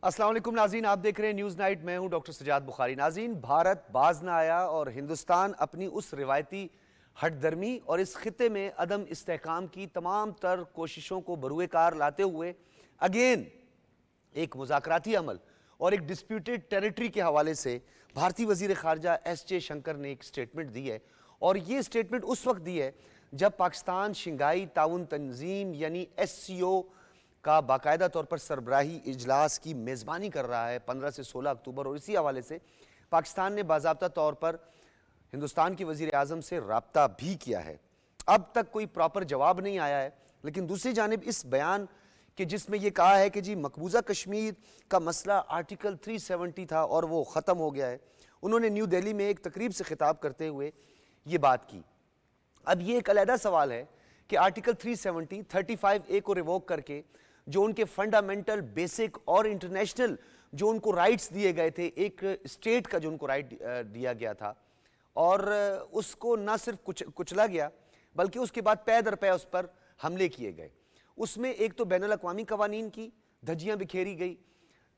अस्सलाम वालेकुम नाज़रीन, आप देख रहे हैं न्यूज़ नाइट। मैं हूं डॉक्टर सजाद बुखारी। नाज़रीन, भारत बाज ना आया और हिंदुस्तान अपनी उस रिवायती हटदर्मी और इस खिते में अदम इस्तेहकाम की तमाम तर कोशिशों को बरूए कार लाते हुए अगेन एक मुज़ाकराती अमल और एक डिस्प्यूटेड टेरिटरी के हवाले से भारतीय वज़ीर ख़ारजा एस जयशंकर ने एक स्टेटमेंट दी है। और ये स्टेटमेंट उस वक्त दी है जब पाकिस्तान शंघाई ताउन तंजीम यानी SCO का बाकायदा तौर पर सरबराही इजलास की मेज़बानी कर रहा है 15 से 16 अक्टूबर। और इसी हवाले से पाकिस्तान ने बाज़ाब्ता तौर पर हिंदुस्तान के वज़ीर आज़म से राब्ता भी किया है। अब तक कोई प्रॉपर जवाब नहीं आया है, लेकिन दूसरी जानिब इस बयान कि जिसमें यह कहा है कि जी मकबूजा कश्मीर का मसला आर्टिकल 370 था और वो ख़त्म हो गया है। उन्होंने न्यू दिल्ली में एक तकरीब से खिताब करते हुए ये बात की। अब ये एक अलहदा सवाल है कि आर्टिकल 370 35A को रिवोक करके जो उनके फंडामेंटल बेसिक और इंटरनेशनल जो उनको राइट्स दिए गए थे, एक स्टेट का जो उनको राइट दिया गया था, और उसको ना सिर्फ कुचला गया बल्कि उसके बाद पै दर पै उस पर हमले किए गए। उसमें एक तो बैनुल अक़वामी कवानीन की धज्जियाँ बिखेरी गई,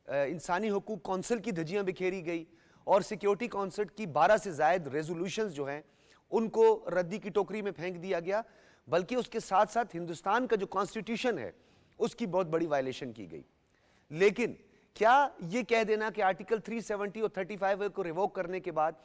इंसानी हकूक़ कौंसिल की धज्जियाँ बिखेरी गई और सिक्योरिटी काउंसिल की 12 से ज़ायद रेजोल्यूशंस जो हैं उनको रद्दी की टोकरी में फेंक दिया गया। बल्कि उसके साथ साथ हिंदुस्तान का जो कॉन्स्टिट्यूशन है उसकी बहुत बड़ी वायलेशन की गई। लेकिन क्या यह कह देना कि आर्टिकल 370 और 35A को रिवोक करने के बाद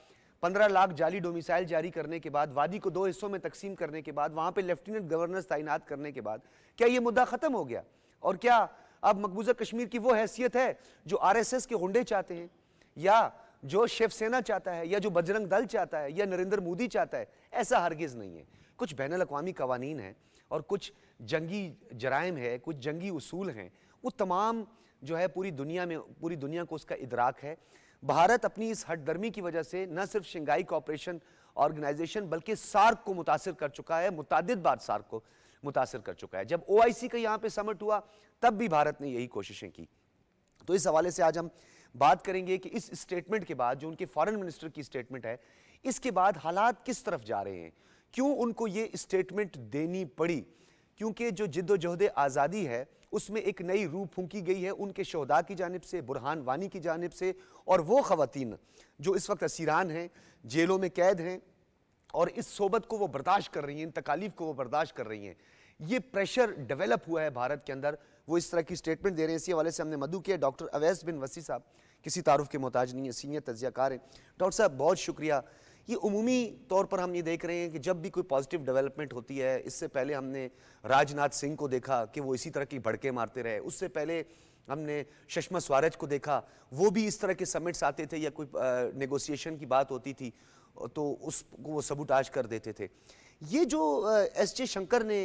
15 लाख जाली डोमिसाइल जारी करने के बाद, वादी को 2 हिस्सों में तकसीम करने के बाद, वहां पे लेफ्टिनेंट गवर्नर्स तैनात करने के बाद क्या यह मुद्दा खत्म हो गया? और क्या अब मकबूजा कश्मीर की वो हैसियत है जो RSS के गुंडे चाहते हैं, या जो शिवसेना चाहता है, या जो बजरंग दल चाहता है, या नरेंद्र मोदी चाहता है? ऐसा हरगिज नहीं है। कुछ बैनुल अक़वामी कवानीन है और कुछ जंगी जराइम है, कुछ जंगी उसूल हैं, वो तमाम जो है पूरी दुनिया को उसका इदराक है। भारत अपनी इस हटदर्मी की वजह से न सिर्फ शंघाई कोऑपरेशन ऑर्गेनाइजेशन बल्कि सार्क को मुतासिर कर चुका है, मुतअद्दिद बार सार्क को मुतासिर कर चुका है। जब OIC का यहाँ पे समिट हुआ तब भी भारत ने यही कोशिशें की। तो इस हवाले से आज हम बात करेंगे कि इस स्टेटमेंट के बाद, जो उनके फॉरेन मिनिस्टर की स्टेटमेंट है, इसके बाद हालात किस तरफ जा रहे हैं, क्यों उनको ये स्टेटमेंट देनी पड़ी। क्योंकि जो जिद्दोजहद आज़ादी है उसमें एक नई रूह फूंकी गई है उनके शोहदा की जानिब से, बुरहान वानी की जानिब से, और वो ख़वातीन जो इस वक्त असीरान हैं, जेलों में कैद हैं और इस सोबत को वो बर्दाश्त कर रही हैं, इन तकालीफ को वो बर्दाश्त कर रही हैं। ये प्रेशर डेवलप हुआ है भारत के अंदर, वो इस तरह की स्टेटमेंट दे रहे हैं। इसी हवाले से हमने मदू किया। डॉक्टर अवैस बिन वसी साहब किसी तारुफ के मोहताज नहीं है, सीनियर तज्ज़ियाकार हैं। डॉक्टर साहब बहुत शुक्रिया। ये उमूमी तौर पर हम ये देख रहे हैं कि जब भी कोई पॉजिटिव डेवलपमेंट होती है, इससे पहले हमने राजनाथ सिंह को देखा कि वो इसी तरह की भड़के मारते रहे, उससे पहले हमने सुषमा स्वराज को देखा, वो भी इस तरह के समिट्स आते थे या कोई नेगोशिएशन की बात होती थी तो उसको वो सबूताज कर देते थे। ये जो एस जयशंकर ने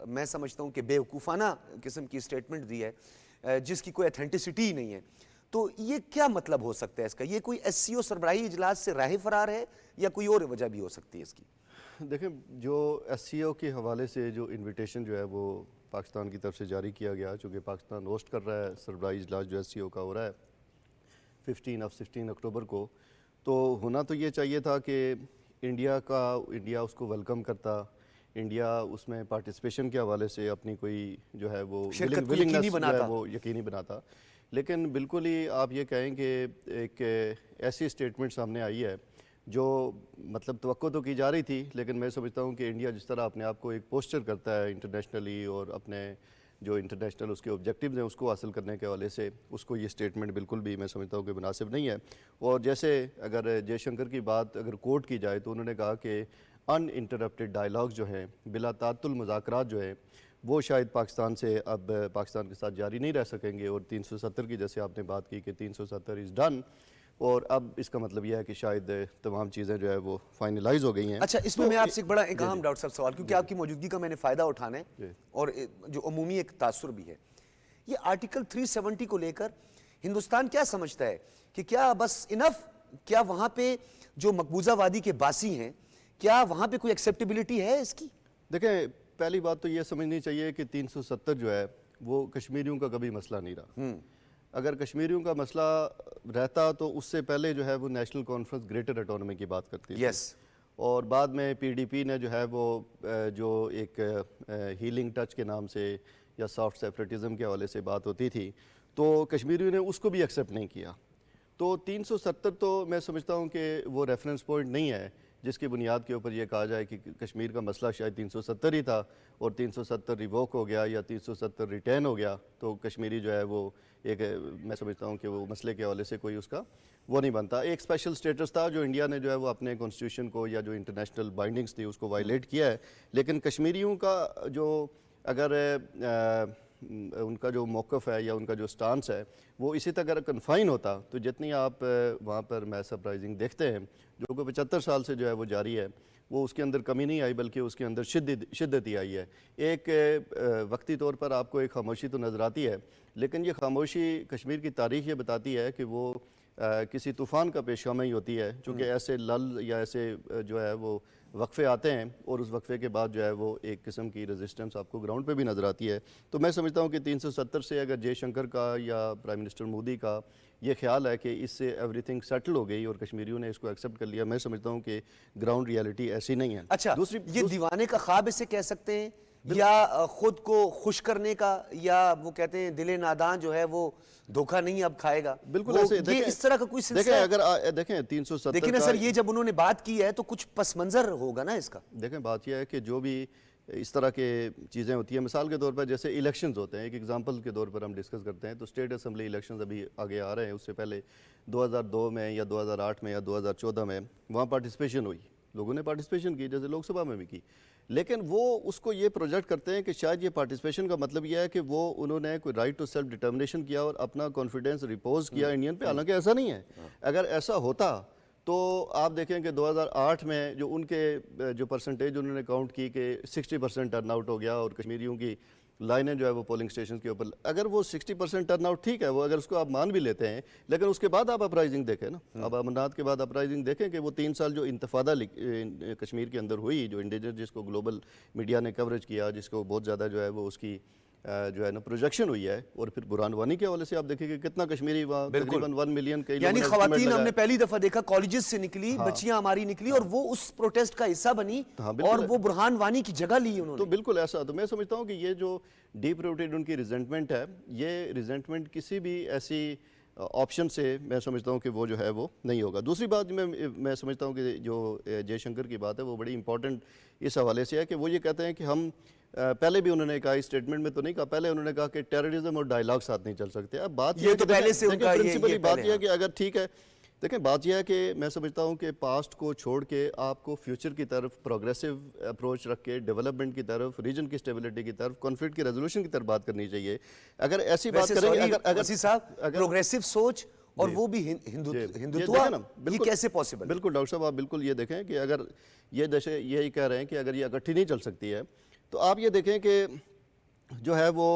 मैं समझता हूँ कि बेवकूफ़ाना किस्म की स्टेटमेंट दी है जिसकी कोई अथेंटिसिटी ही नहीं है, तो ये क्या मतलब हो सकता है इसका? ये कोई SCO सरबराही इजलास से राह फरार है या कोई और वजह भी हो सकती है इसकी? देखें, जो SCO के हवाले से जो इनविटेशन जो है वो पाकिस्तान की तरफ से जारी किया गया, चूँकि पाकिस्तान होस्ट कर रहा है सरबराही इजलास जो SCO का हो रहा है 16 अक्टूबर को, तो होना तो ये चाहिए था कि इंडिया उसको वेलकम करता, इंडिया उसमें पार्टिसिपेशन के हवाले से अपनी कोई जो है वो विलिंगनेस जो है वो यकीनी बनाता। लेकिन बिल्कुल ही आप ये कहें कि एक ऐसी स्टेटमेंट सामने आई है जो मतलब तवक्को तो की जा रही थी, लेकिन मैं समझता हूँ कि इंडिया जिस तरह अपने आप को एक पोस्चर करता है इंटरनेशनली और अपने जो इंटरनेशनल उसके ऑब्जेक्टिव्स हैं उसको हासिल करने के हवाले से, उसको ये स्टेटमेंट बिल्कुल भी मैं समझता हूँ कि मुनासिब नहीं है। और जैसे अगर जयशंकर की बात अगर कोट की जाए तो उन्होंने कहा कि अनइंटरप्टेड डायलॉग जो हैं, बिला तातुल मुज़ाकरात जो है वो शायद पाकिस्तान से अब पाकिस्तान के साथ जारी नहीं रह सकेंगे। और 370 की जैसे आपने बात की कि 370 इज़ डन, और अब इसका मतलब यह है कि शायद तमाम चीज़ें जो है वो फाइनलाइज हो गई हैं। अच्छा, इसमें मैं आपसे एक बड़ा एक अहम डॉक्टर साहब सवाल, क्योंकि आपकी मौजूदगी का मैंने फ़ायदा उठाना है और जो अमूमी एक तासुर भी है, ये आर्टिकल 370 को लेकर हिंदुस्तान क्या समझता है कि क्या बस इनफ, क्या वहाँ पे जो मकबूजा वादी के बासी हैं, क्या वहाँ पे कोई एक्सेप्टेबिलिटी है इसकी? देखें, पहली बात तो ये समझनी चाहिए कि 370 जो है वो कश्मीरियों का कभी मसला नहीं रहा। अगर कश्मीरियों का मसला रहता तो उससे पहले जो है वो नेशनल कॉन्फ्रेंस ग्रेटर ऑटोनॉमी की बात करती है। और बाद में PDP ने जो है वो जो एक हीलिंग टच के नाम से या सॉफ्ट सेपरेटिज्म के हवाले से बात होती थी, तो कश्मीरियों ने उसको भी एक्सेप्ट नहीं किया। तो 370 तो मैं समझता हूँ कि वो रेफरेंस पॉइंट नहीं है जिसकी बुनियाद के ऊपर ये कहा जाए कि कश्मीर का मसला शायद 370 ही था और 370 रिवोक हो गया या 370 रिटेन हो गया तो कश्मीरी जो है वो एक, मैं समझता हूँ कि वो मसले के हवाले से कोई उसका वो नहीं बनता। एक स्पेशल स्टेटस था जो इंडिया ने जो है वो अपने कॉन्स्टिट्यूशन को या जो इंटरनेशनल बाइंडिंग्स थी उसको वायलेट किया है, लेकिन कश्मीरियों का जो अगर उनका जो मौक़िफ़ है या उनका जो स्टांस है वो इसी तक अगर कन्फाइन होता तो जितनी आप वहाँ पर मैस अपराइजिंग देखते हैं जो कि 75 साल से जो है वो जारी है, वो उसके अंदर कमी नहीं आई बल्कि उसके अंदर शिद्दत ही आई है। एक वक्ती तौर पर आपको एक खामोशी तो नज़र आती है, लेकिन ये खामोशी कश्मीर की तारीख़ ये बताती है कि वो किसी तूफ़ान का पेशगामा ही होती है, चूँकि ऐसे लल या ऐसे जो है वो वक्फे आते हैं और उस वक्फे के बाद जो है वो एक किस्म की रेजिस्टेंस आपको ग्राउंड पे भी नज़र आती है। तो मैं समझता हूँ कि 370 से अगर जयशंकर का या प्राइम मिनिस्टर मोदी का ये ख्याल है कि इससे एवरीथिंग सेटल हो गई और कश्मीरियों ने इसको एक्सेप्ट कर लिया, मैं समझता हूँ कि ग्राउंड रियलिटी ऐसी नहीं है। अच्छा, ये दीवाने का ख्वाब इसे कह सकते हैं या खुद को खुश करने का, या वो कहते हैं दिले नादान जो है वो धोखा नहीं अब खाएगा, बिल्कुल ऐसे ये इस तरह का कोई सिलसिला देखें, अगर देखें 370 देखिए ना सर, ये जब उन्होंने बात की है तो कुछ पस मंजर होगा ना इसका। देखें, बात यह है कि जो भी इस तरह के चीज़ें होती हैं, मिसाल के तौर पर जैसे इलेक्शंस होते हैं, एक एग्जांपल के तौर पर हम डिस्कस करते हैं तो स्टेट असेंबली इलेक्शंस अभी आगे आ रहे हैं, उससे पहले 2002 में या 2008 में या 2014 में वहाँ पार्टिसिपेशन हुई, लोगों ने पार्टिसिपेशन की जैसे लोकसभा में भी की, लेकिन वो उसको ये प्रोजेक्ट करते हैं कि शायद ये पार्टिसिपेशन का मतलब ये है कि वो उन्होंने कोई राइट टू सेल्फ डिटर्मिनेशन किया और अपना कॉन्फिडेंस रिपोज किया इंडियन पे, हालांकि ऐसा नहीं है। अगर ऐसा होता तो आप देखें कि 2008 में जो उनके जो परसेंटेज उन्होंने काउंट की कि 60% टर्नआउट हो गया और कश्मीरियों की लाइनें जो है वो पोलिंग स्टेशन के ऊपर, अगर वो 60% टर्नआउट ठीक है, वो अगर उसको आप मान भी लेते हैं, लेकिन उसके बाद आप अपराइजिंग देखें ना, अब अमरनाथ के बाद अपराइजिंग देखें कि वो 3 साल जो इंतफादा कश्मीर के अंदर हुई, जो इंडिजिनस जिसको ग्लोबल मीडिया ने कवरेज किया, जिसको बहुत ज़्यादा जो है वो उसकी जो है ना प्रोजेक्शन हुई है, और फिर बुरहान वानी के हवाले से आप देखेंगे कितना कश्मीरी वहाँ तकरीबन 1 मिलियन के, यानी खवातीन हमने पहली दफा देखा कॉलेजेस से निकली, बच्चियां हमारी निकली और वो उस प्रोटेस्ट का हिस्सा बनी और वो बुरहान वानी की जगह ली उन्होंने। तो बिल्कुल ऐसा, तो मैं समझता हूँ कि ये जो डीप रूटेड उनकी रिजेंटमेंट है, ये रिजेंटमेंट किसी भी ऐसी ऑप्शन से मैं समझता हूँ कि वो जो है वो नहीं होगा। दूसरी बात मैं समझता हूँ कि जो जयशंकर की बात है वो बड़ी इंपॉर्टेंट इस हवाले से है कि वो ये कहते हैं कि हम पहले भी उन्होंने कहा, इस स्टेटमेंट में तो नहीं कहा, पहले उन्होंने कहा कि टेररिज्म और डायलॉग साथ नहीं चल सकते। अब बात ये तो पहले से उनका प्रिंसिपली बात यह है कि अगर ठीक है, देखें बात यह है कि मैं समझता हूँ कि पास्ट को छोड़ के आपको फ्यूचर की तरफ प्रोग्रेसिव अप्रोच रख के डेवलपमेंट की तरफ, रीजन की स्टेबिलिटी की तरफ, कॉन्फ्लिक्ट की रेजोल्यूशन की तरफ बात करनी चाहिए। अगर ऐसी बात करेंगे, अगर साहब प्रोग्रेसिव सोच और वो भी हिंदुत्व, ये कैसे पॉसिबल? बिल्कुल डॉक्टर साहब, आप बिल्कुल ये देखें कि अगर ये जैसे यही कह रहे हैं कि अगर ये इकट्ठी नहीं चल सकती है, तो आप ये देखें कि जो है वो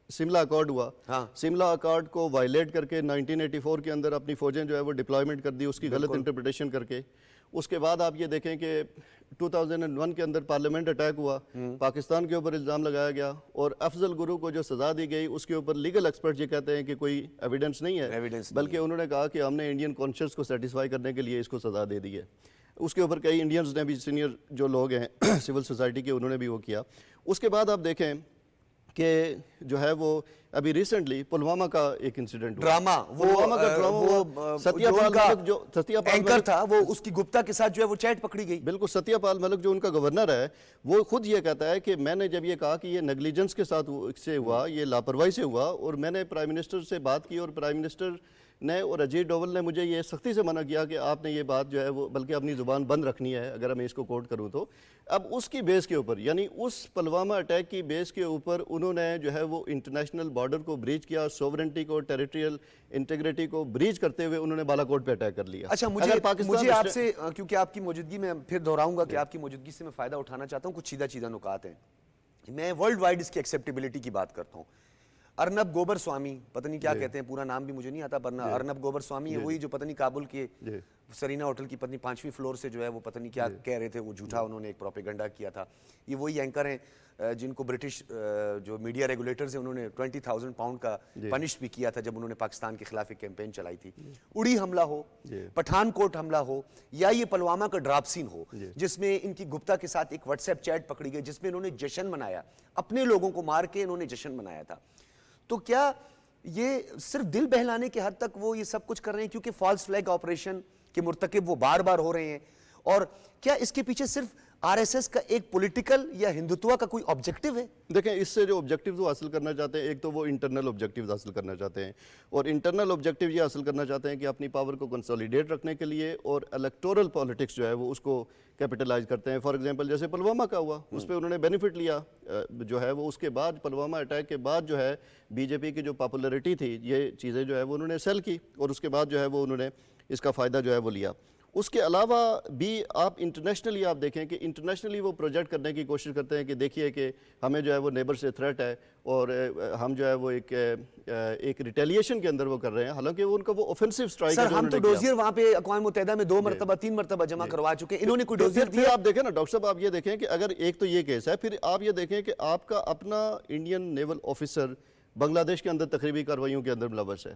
शिमला अकॉर्ड हुआ, शिमला अकॉर्ड को वायलेट करके 1984 के अंदर अपनी फौजें जो है वो डिप्लॉयमेंट कर दी, उसकी गलत इंटरप्रिटेशन करके। उसके बाद आप ये देखें कि 2001 के अंदर पार्लियामेंट अटैक हुआ, पाकिस्तान के ऊपर इल्ज़ाम लगाया गया और अफजल गुरु को जो सज़ा दी गई उसके ऊपर लीगल एक्सपर्ट ये कहते हैं कि कोई एविडेंस नहीं है, बल्कि उन्होंने कहा कि हमने इंडियन कॉन्शियस को सेटिस्फाई करने के लिए इसको सज़ा दे दी है। उसके ऊपर कई इंडियंस ने भी, सीनियर जो लोग हैं सिविल सोसाइटी के, उन्होंने भी वो किया। उसके बाद आप देखें कि जो है वो अभी रिसेंटली पुलवामा का एक इंसिडेंट ड्रामा, वो सत्यपाल मलिक जो एंकर था, वो उसकी गुप्ता के साथ जो है वो चैट पकड़ी गई। बिल्कुल, सत्यपाल मलिक जो उनका गवर्नर है, वो खुद ये कहता है कि मैंने जब ये कहा कि ये नेग्लिजेंस के साथ से हुआ, ये लापरवाही से हुआ, और मैंने प्राइम मिनिस्टर से बात की और प्राइम मिनिस्टर ने और अजीत डोवल ने मुझे ये सख्ती से मना किया कि आपने ये बात जो है वो बल्कि अपनी ज़ुबान बंद रखनी है, अगर मैं इसको कोट करूं तो। अब उसकी बेस के ऊपर, यानी उस पुलवामा अटैक की बेस के ऊपर उन्होंने जो है वो इंटरनेशनल बॉर्डर को ब्रीच किया, सोवरेंटी को, टेरिटोरियल इंटीग्रिटी को ब्रीच करते हुए उन्होंने बालाकोट पे अटैक कर लिया। अच्छा, मुझे आपसे, क्योंकि आपकी मौजूदगी में फिर दोहराऊंगा कि आपकी मौजूदगी से मैं फ़ायदा उठाना चाहता हूँ, कुछ सीधा नुकात हैं। मैं वर्ल्ड वाइड इसकी एक्सेप्टेबिलिटी की बात करता हूँ। अर्नब गोबर स्वामी, पता नहीं क्या कहते हैं, पूरा नाम भी मुझे नहीं आता, पर अर्नब गोबर स्वामी है वही जो पता नहीं काबुल के सरीना होटल की पत्नी 5वीं फ्लोर से जो है वो पता नहीं क्या कह रहे थे, वो झूठा उन्होंने एक प्रोपेगेंडा किया था। ये वही एंकर हैं जिनको ब्रिटिश जो मीडिया रेगुलेटर्स हैं उन्होंने 20,000 पाउंड का पनिश भी किया था जब उन्होंने पाकिस्तान के खिलाफ एक कैंपेन चलाई थी। उड़ी हमला हो, पठानकोट हमला हो, या ये पुलवामा का ड्रॉप सीन हो जिसमें इनकी गुप्ता के साथ एक व्हाट्सएप चैट पकड़ी गई जिसमें इन्होंने जश्न मनाया, अपने लोगों को मार के इन्होंने जश्न मनाया था। तो क्या ये सिर्फ दिल बहलाने के हद तक वो ये सब कुछ कर रहे हैं क्योंकि फॉल्स फ्लैग ऑपरेशन के मुर्तकिब वो बार बार हो रहे हैं? और क्या इसके पीछे सिर्फ आरएसएस का एक पॉलिटिकल या हिंदुत्व का कोई ऑब्जेक्टिव है? देखें, इससे जो ऑब्जेक्टिव्स वो हासिल करना चाहते हैं, एक तो वो इंटरनल ऑब्जेक्टिव्स हासिल करना चाहते हैं, और इंटरनल ऑब्जेक्टिव ये हासिल करना चाहते हैं कि अपनी पावर को कंसोलिडेट रखने के लिए, और इलेक्टोरल पॉलिटिक्स जो है वो उसको कैपिटलाइज करते हैं। फॉर एग्जांपल जैसे पुलवामा का हुआ, उस पर उन्होंने बेनिफिट लिया जो है वो, उसके बाद पुलवामा अटैक के बाद जो है बीजेपी की जो पॉपुलरिटी थी, ये चीज़ें जो है वो उन्होंने सेल की, और उसके बाद जो है वो उन्होंने इसका फ़ायदा जो है वो लिया। उसके अलावा भी आप इंटरनेशनली आप देखें कि इंटरनेशनली वो प्रोजेक्ट करने की कोशिश करते हैं कि देखिए कि हमें जो है वो नेबर से थ्रेट है, और हम जो है वो एक रिटेलिएशन के अंदर वो कर रहे हैं, हालांकि वो उनका वो ऑफेंसिव स्ट्राइक सर, हम तो डोजियर वहां पे अक़वाम मुत्तहिदा में 2 मरतबा 3 मरतबा जमा करवा चुके हैं, इन्होंने कोई डोजियर फिर दिया? आप देखें ना डॉक्टर साहब, आप ये देखें कि अगर एक तो ये केस है, फिर आप ये देखें कि आपका अपना इंडियन नेवल ऑफिसर बांग्लादेश के अंदर तकरीबी कार्रवाइयों के अंदर मुलव्वस है,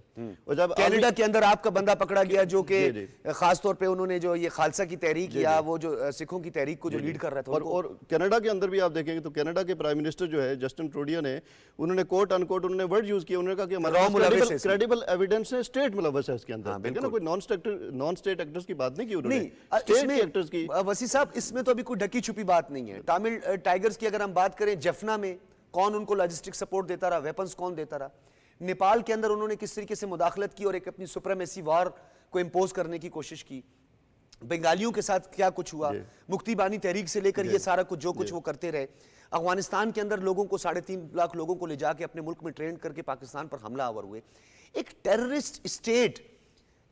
और जब कनाडा के अंदर आपका बंदा पकड़ा गया जो कि जी, खास तौर पे उन्होंने जो ये खालसा की तहरीक या वो जो सिखों की तहरीक को जो लीड कर रहा था और कनाडा के अंदर भी आप देखेंगे तो कनाडा के प्राइम मिनिस्टर जो है जस्टिन ट्रूडियो ने, उन्होंने कोट अनकोट उन्होंने वर्ड यूज किया, उन्होंने कहा कि हमारे क्रेडिबल एविडेंस है, स्टेट मुलव्वस है इसके अंदर, ठीक है ना, कोई नॉन स्टेट एक्टर्स की बात नहीं की उन्होंने, स्टेट एक्टर्स की। वसी साहब, इसमें तो अभी कोई ढकी छुपी बात नहीं है। तमिल टाइगर्स की अगर हम बात करें, जफना में कौन उनको लॉजिस्टिक सपोर्ट देता रहा, वेपन्स कौन देता रहा? नेपाल के अंदर उन्होंने किस तरीके से मुदाखलत की और एक अपनी सुप्रीमेसी वार को इंपोज करने की कोशिश की? बंगालियों के साथ क्या कुछ हुआ? मुक्ति बानी तहरीक से लेकर ये सारा कुछ जो कुछ वो करते रहे। अफगानिस्तान के अंदर लोगों को 3.5 लाख लोगों को ले जाके अपने मुल्क में ट्रेन करके पाकिस्तान पर हमला आवर हुए। एक टेररिस्ट स्टेट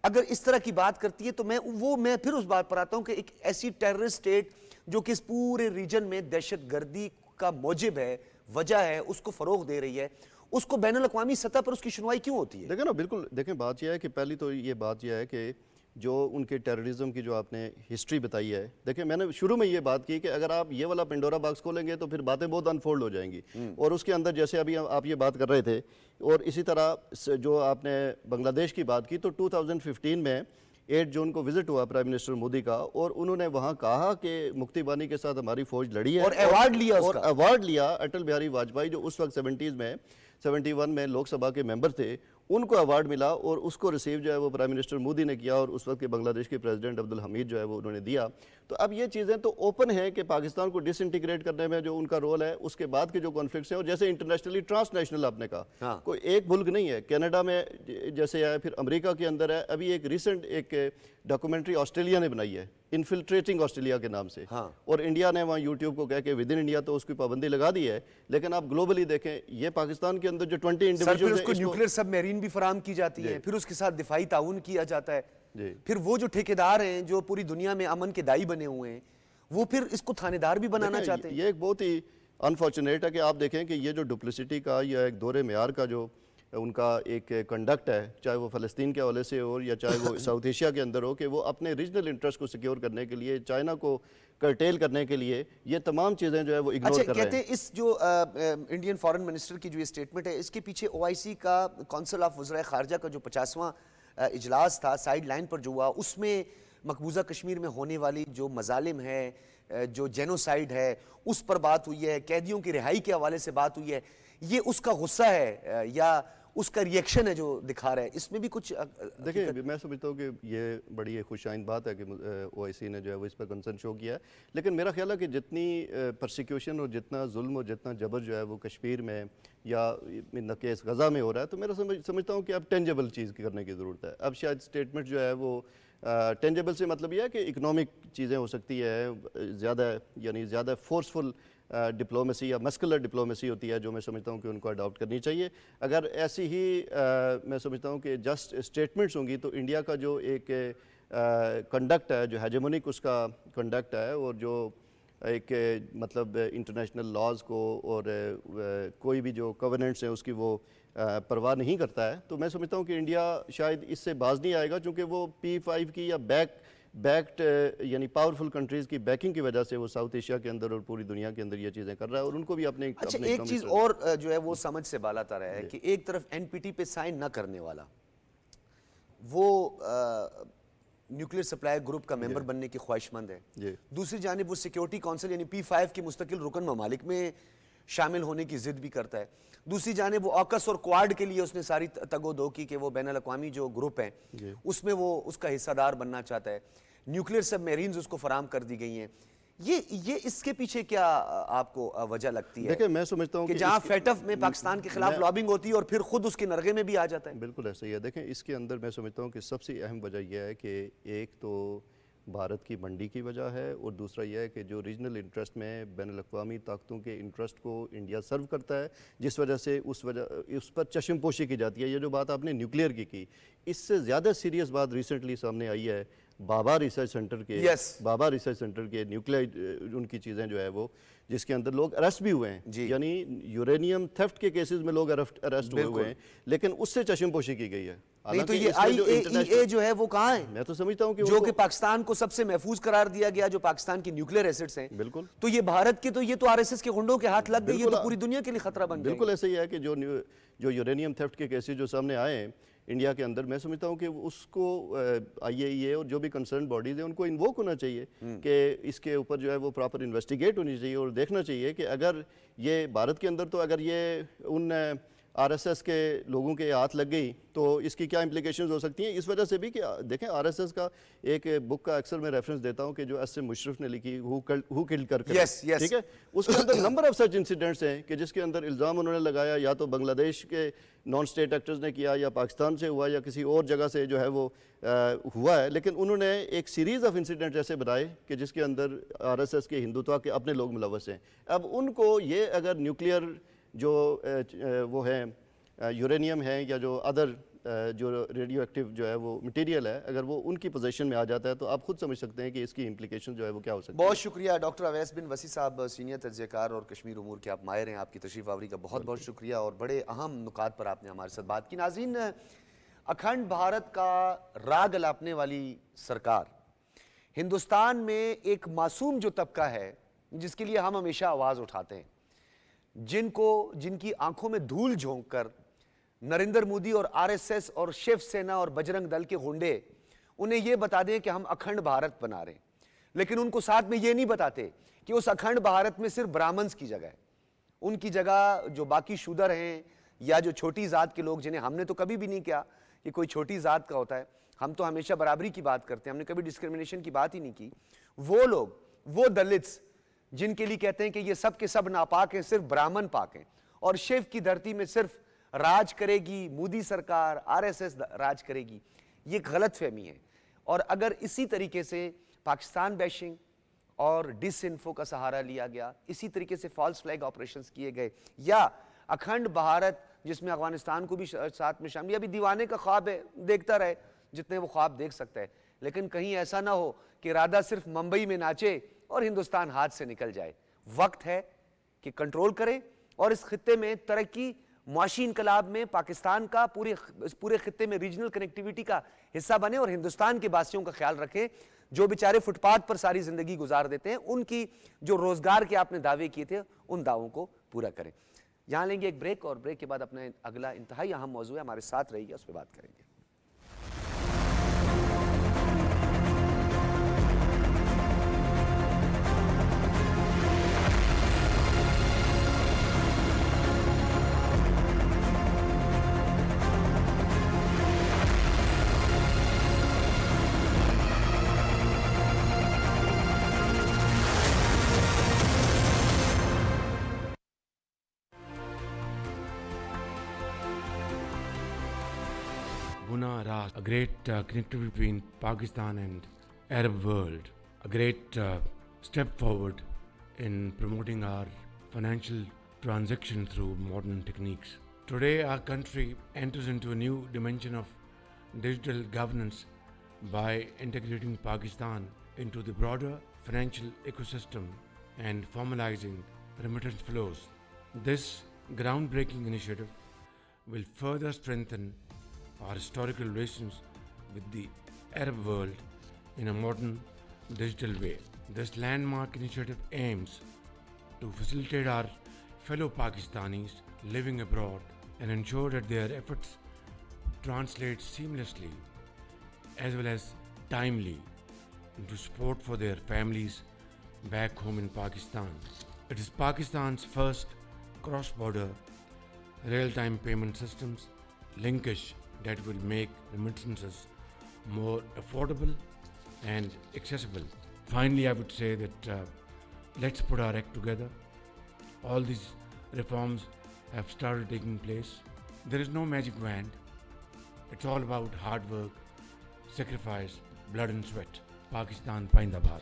अगर इस तरह की बात करती है तो मैं फिर उस बात पर आता हूं कि एक ऐसी टेररिस्ट स्टेट जो कि इस पूरे रीजन में दहशतगर्दी का मौजिब है, वजह है, उसको फरोग दे रही है, उसको बैनुल अक़वामी सतह पर उसकी सुनवाई क्यों होती है? देखें ना, बिल्कुल देखें, बात यह है कि पहली तो ये बात यह है कि जो उनके टेररिज्म की जो आपने हिस्ट्री बताई है, देखिए मैंने शुरू में ये बात की कि अगर आप ये वाला पेंडोरा बॉक्स खोलेंगे तो फिर बातें बहुत अनफोल्ड हो जाएंगी, और उसके अंदर जैसे अभी आप ये बात कर रहे थे, और इसी तरह जो आपने बांग्लादेश की बात की, तो 2015 में 8 जून को विजिट हुआ प्राइम मिनिस्टर मोदी का, और उन्होंने वहां कहा कि मुक्ति बानी के साथ हमारी फौज लड़ी है, और अवार्ड लिया अटल बिहारी वाजपेयी जो उस वक्त 71 में लोकसभा के मेंबर थे, उनको अवार्ड मिला, और उसको रिसीव जो है वो प्राइम मिनिस्टर मोदी ने किया, और उस वक्त के बांग्लादेश के प्रेसिडेंट अब्दुल हमीद जो है वो उन्होंने दिया। तो अब ये चीज़ें तो ओपन है कि पाकिस्तान को डिसइंटीग्रेट करने में जो उनका रोल है, उसके बाद के जो कॉन्फ्लिक्ट्स हैं, और जैसे इंटरनेशनली ट्रांसनेशनल आपने कहा, कोई एक मुल्क नहीं है, कनाडा में जैसे है, फिर अमेरिका के अंदर है, अभी एक रिसेंट एक डॉक्यूमेंट्री ऑस्ट्रेलिया ने बनाई है इन्फिल्ट्रेटिंग ऑस्ट्रेलिया के नाम से, और इंडिया ने वहाँ यूट्यूब को कह के विद इन इंडिया तो उसकी पाबंदी लगा दी है, लेकिन आप ग्लोबली देखें, ये पाकिस्तान के अंदर जो 20 इंडिविजुअल्स हैं, न्यूक्लियर सबमरीन भी फराहम की जाती है, फिर उसके साथ दिफाई ताउन किया जाता है, फिर वो जो ठेकेदार हैं जो पूरी दुनिया में अमन के दाई बने हुए हैं, वो फिर इसको थानेदार भी बनाना चाहते हैं। ये एक बहुत ही अनफॉर्चुनेट है कि आप देखें कि ये जो डुप्लिसिटी का या एक दोहरे मेयार का जो उनका एक कंडक्ट है, चाहे वो फ़लस्तीन के हवाले से हो या चाहे वो साउथ एशिया के अंदर हो, कि वो अपने रीजनल इंटरेस्ट को सिक्योर करने के लिए, चाइना को कर्टेल करने के लिए, ये तमाम चीज़ें जो है वो इग्नोर कर रहे हैं। कहते हैं इस जो इंडियन फॉरेन मिनिस्टर की जो ये स्टेटमेंट है, इसके पीछे OIC का काउंसिल ऑफ वज़राए ख़ारजा का जो 50वां इजलास था साइड लाइन पर जो हुआ, उसमें मकबूजा कश्मीर में होने वाली जो मजालिम है, जो जेनोसाइड है, उस पर बात हुई है, कैदियों की रिहाई के हवाले से बात हुई है। ये उसका गुस्सा है या उसका रिएक्शन है जो दिखा रहा है? इसमें भी कुछ देखिए, मैं समझता हूँ कि ये बड़ी खुशाइंद बात है कि OIC ने जो है वो इस पर कंसर्न शो किया है, लेकिन मेरा ख्याल है कि जितनी परसिक्यूशन और जितना जुल्म और जितना जबर जो है वो कश्मीर में या इन केस गज़ा में हो रहा है, तो मेरा समझता हूँ कि अब टेंजेबल चीज़ करने की ज़रूरत है। अब शायद स्टेटमेंट जो है वो टेंजेबल से मतलब यह है कि इकनॉमिक चीज़ें हो सकती है, ज़्यादा फोर्सफुल डिप्लोमेसी या मस्कुलर डिप्लोमेसी होती है, जो मैं समझता हूँ कि उनको अडॉप्ट करनी चाहिए। अगर ऐसी ही मैं समझता हूँ कि जस्ट स्टेटमेंट्स होंगी तो इंडिया का जो एक कंडक्ट है, जो हेजेमोनिक उसका कंडक्ट है, और जो एक मतलब इंटरनेशनल लॉज को और कोई भी जो कवर्नेंट्स हैं उसकी वो परवाह नहीं करता है, तो मैं समझता हूँ कि इंडिया शायद इससे बाज नहीं आएगा, क्योंकि वो P5 की या बैक्ड यानी पावरफुल कंट्रीज़ की बैकिंग की वजह से वो साउथ एशिया के अंदर और पूरी दुनिया के अंदर ये चीज़ें कर रहा है, और उनको भी अपने एक चीज़ और जो है वो समझ से बालाता रहा है कि एक तरफ NPT पे साइन न करने वाला वो न्यूक्लियर सप्लाई ग्रुप का मेंबर बनने की ख्वाहिशमंद है, दूसरी जानिब वो सिक्योरिटी काउंसिल यानी P5 की मुस्तकिल रुकन ममालिक में शामिल होने की जिद भी करता है। दूसरी जानिब वो ऑकस और क्वाड के लिए उसने सारी तगोदो की कि वो बैनुल अक़वामी जो ग्रुप हैं उसमें वो उसका हिस्सादार बनना चाहता है। न्यूक्लियर सबमरीन्स उसको फराम कर दी गई हैं। ये इसके पीछे क्या आपको वजह लगती है? देखिए, मैं समझता हूँ कि जहां फेटफ में पाकिस्तान के खिलाफ लॉबिंग होती है और फिर खुद उसके नरगे में भी आ जाता है। बिल्कुल ऐसा ही है। देखें, इसके अंदर मैं समझता हूँ कि सबसे अहम वजह यह है कि एक तो भारत की मंडी की वजह है, और दूसरा यह है कि जो रीजनल इंटरेस्ट में बैनुल-अक़वामी ताकतों के इंटरेस्ट को इंडिया सर्व करता है, जिस वजह से उस पर चश्मपोशी की जाती है। ये जो बात आपने न्यूक्लियर की, इससे ज़्यादा सीरियस बात रिसेंटली सामने आई है बाबा रिसर्च सेंटर के न्यूक्लियर उनकी चीज़ें जो है वो, जिसके अंदर लोग अरेस्ट भी हुए हैं, यानी यूरेनियम थेफ्ट के केसेस में लोग अरेस्ट हुए हैं, लेकिन उससे चश्मपोशी की गई है। नहीं तो ये IAEA जो है वो कहाँ है? मैं तो समझता हूँ कि जो कि पाकिस्तान को सबसे महफूज करार दिया गया, जो पाकिस्तान की न्यूक्लियर एसेट्स हैं, बिल्कुल, तो ये भारत के, तो ये तो RSS के गुंडों के हाथ लग गई, ये तो पूरी दुनिया के लिए खतरा बन गया। बिल्कुल ऐसा ही है कि जो यूरेनियम थेफ्ट के केसेस जो सामने आए हैं इंडिया के अंदर, मैं समझता हूँ कि उसको IAEA और जो भी कंसर्न बॉडीज़ हैं उनको इन्वोक होना चाहिए कि इसके ऊपर जो है वो प्रॉपर इन्वेस्टिगेट होनी चाहिए, और देखना चाहिए कि अगर ये भारत के अंदर, तो अगर ये उन RSS के लोगों के हाथ लग गई तो इसकी क्या इम्प्लीकेशंस हो सकती हैं। इस वजह से भी कि देखें, RSS का एक बुक का अक्सर मैं रेफरेंस देता हूं कि जो S.M. मुशर्रफ ने लिखी, हु किल्ड करकरे, ठीक है, उसके अंदर नंबर ऑफ सच इंसिडेंट्स हैं कि जिसके अंदर इल्ज़ाम उन्होंने लगाया या तो बांग्लादेश के नॉन स्टेट एक्टर्स ने किया, या पाकिस्तान से हुआ, या किसी और जगह से जो है वो हुआ है, लेकिन उन्होंने एक सीरीज़ ऑफ इंसिडेंट ऐसे बनाए कि जिसके अंदर RSS के हिंदुत्व के अपने लोग मुलव्वस हैं। अब उनको ये अगर न्यूक्लियर जो वो है यूरेनियम है, या जो अदर जो रेडियो एक्टिव जो है वो मटेरियल है, अगर वो उनकी पोजीशन में आ जाता है तो आप खुद समझ सकते हैं कि इसकी इम्प्लीकेशन जो है वो क्या हो सकती है। बहुत शुक्रिया डॉक्टर अवैस बिन वसी साहब, सीनियर तज्ज़ियाकार और कश्मीर उमूर के आप माहिर हैं। आपकी तशरीफ़ आवरी का बहुत बहुत शुक्रिया, और बड़े अहम नुकात पर आपने हमारे साथ बात की। नाज़रीन, अखंड भारत का राग अलापने वाली सरकार हिंदुस्तान में एक मासूम जो तबका है, जिसके लिए हम हमेशा आवाज़ उठाते हैं, जिनकी आंखों में धूल झोंक कर नरेंद्र मोदी और RSS और शिवसेना और बजरंग दल के गुंडे उन्हें यह बता दें कि हम अखंड भारत बना रहे हैं, लेकिन उनको साथ में यह नहीं बताते कि उस अखंड भारत में सिर्फ ब्राह्मण्स की जगह है। उनकी जगह जो बाकी शूदर हैं या जो छोटी जात के लोग, जिन्हें हमने तो कभी भी नहीं किया कि कोई छोटी जात का होता है, हम तो हमेशा बराबरी की बात करते हैं, हमने कभी डिस्क्रिमिनेशन की बात ही नहीं की। वो लोग, वो दलित्स जिनके लिए कहते हैं कि ये सब के सब नापाक हैं, सिर्फ ब्राह्मण पाक हैं, और शिव की धरती में सिर्फ राज करेगी मोदी सरकार, RSS राज करेगी, ये गलत फहमी है। और अगर इसी तरीके से पाकिस्तान बैशिंग और डिसइंफो का सहारा लिया गया, इसी तरीके से फॉल्स फ्लैग ऑपरेशंस किए गए, या अखंड भारत जिसमें अफगानिस्तान को भी साथ में शामिल, अभी दीवाने का ख्वाब है, देखता रहे जितने वो ख्वाब देख सकता है, लेकिन कहीं ऐसा ना हो कि राधा सिर्फ मुंबई में नाचे और हिंदुस्तान हाथ से निकल जाए। वक्त है कि कंट्रोल करें और इस खित्ते में तरक्की, मुआशी इनकलाब में पाकिस्तान का पूरे खित्ते में रीजनल कनेक्टिविटी का हिस्सा बने, और हिंदुस्तान के वासियों का ख्याल रखें जो बेचारे फुटपाथ पर सारी जिंदगी गुजार देते हैं, उनकी जो रोजगार के आपने दावे किए थे उन दावों को पूरा करें। यहां लेंगे एक ब्रेक, और ब्रेक के बाद अपना अगला इंतहाई अहम मौजू है, हमारे साथ रहिए, उस पर बात करेंगे। A great connectivity between Pakistan and Arab world, a great step forward in promoting our financial transaction through modern techniques. Today our country enters into a new dimension of digital governance by integrating Pakistan into the broader financial ecosystem and formalizing remittance flows. This groundbreaking initiative will further strengthen our historical relations with the Arab world in a modern digital way. This landmark initiative aims to facilitate our fellow Pakistanis living abroad and ensure that their efforts translate seamlessly as well as timely into support for their families back home in Pakistan. It is Pakistan's first cross-border real-time payment systems, linkage that will make remittances more affordable and accessible. Finally, I would say that let's put our act together. All these reforms have started taking place. There is no magic wand. It's all about hard work, sacrifice, blood and sweat. Pakistan Paindabad.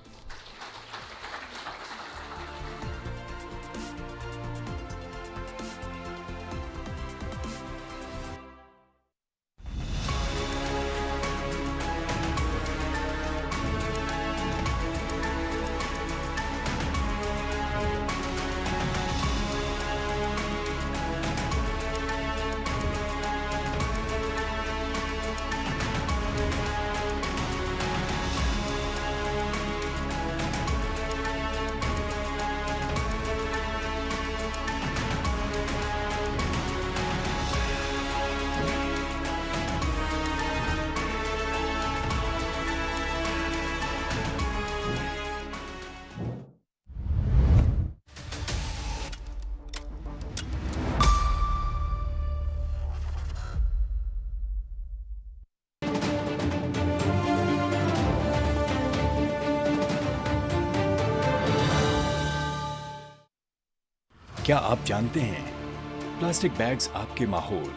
क्या आप जानते हैं plastic bags आपके माहौल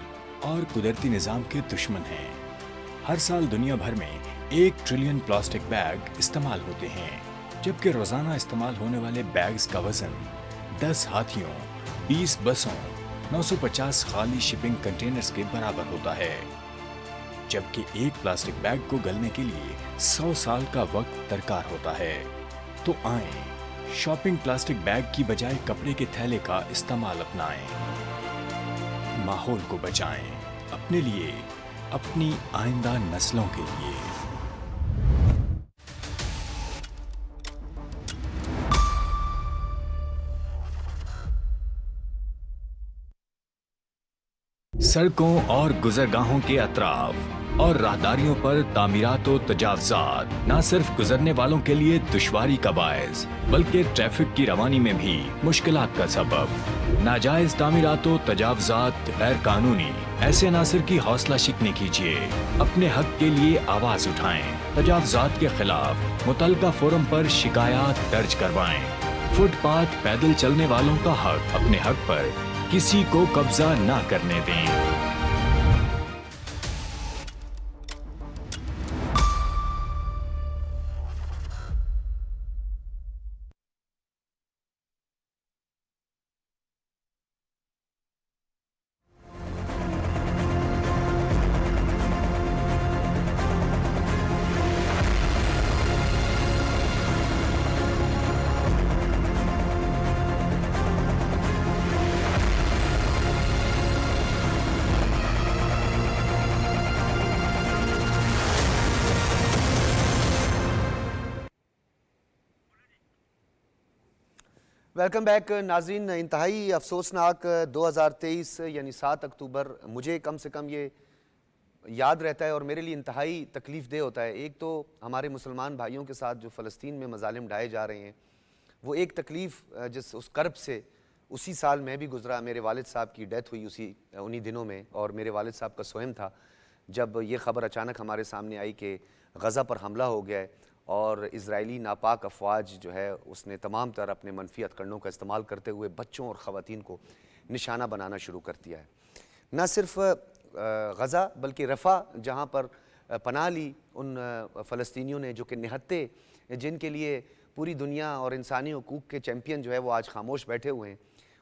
और कुदरती निज़ाम के दुश्मन हैं। हर साल दुनिया भर में 1 ट्रिलियन प्लास्टिक बैग इस्तेमाल होते हैं, जबकि रोज़ाना इस्तेमाल होने वाले बैग्स का वज़न 10 हाथियों, 20 बसों, 950 खाली शिपिंग कंटेनर्स के बराबर होता है। जबकि एक प्लास्टिक बैग को गलने के लिए 100 साल का वक्त दरकार होता है। तो आएं, शॉपिंग प्लास्टिक बैग की बजाय कपड़े के थैले का इस्तेमाल अपनाएं। माहौल को बचाएं, अपने लिए, अपनी आइंदा नस्लों के लिए। सड़कों और गुजरगाहों के अतराफ और राहदारियों पर तामीरात और तजावुज़ात न सिर्फ गुजरने वालों के लिए दुश्वारी का बायस, बल्कि ट्रैफिक की रवानी में भी मुश्किलात का सबब। नाजायज तामीरात और तजावुज़ात गैर कानूनी ऐसे अनासर की हौसला शिकनी कीजिए। अपने हक के लिए आवाज उठाएं। तजावुज़ात के खिलाफ मुतल्लिका फोरम पर शिकायत दर्ज करवाएं। फुटपाथ पैदल चलने वालों का हक, अपने हक पर किसी को कब्जा ना करने दें। वेलकम बैक नाज़रीन। इंतहाई अफसोसनाक 2023 यानी 7 अक्टूबर मुझे कम से कम ये याद रहता है और मेरे लिए इंतहाई तकलीफ़ दे होता है। एक तो हमारे मुसलमान भाइयों के साथ जो फ़लस्तीन में मज़ालिम ढाए जा रहे हैं, वो एक तकलीफ़ जिस उस कर्ब से उसी साल मैं भी गुज़रा। मेरे वालिद साहब की डेथ हुई उन्हीं दिनों में, और मेरे वालिद साहब का सोहम था जब ये ख़बर अचानक हमारे सामने आई कि गज़ा पर हमला हो गया है और इज़राइली नापाक अफवाज जो है उसने तमाम तरह अपने मनफी हथकंडों का इस्तेमाल करते हुए बच्चों और ख़वातीन को निशाना बनाना शुरू कर दिया है। न सिर्फ गज़ा बल्कि रफ़ा, जहाँ पर पनाह ली उन फ़लस्तीनियों ने जो कि निहत्ते, जिनके लिए पूरी दुनिया और इंसानी हकूक़ के चैम्पियन जो है वो आज खामोश बैठे हुए हैं,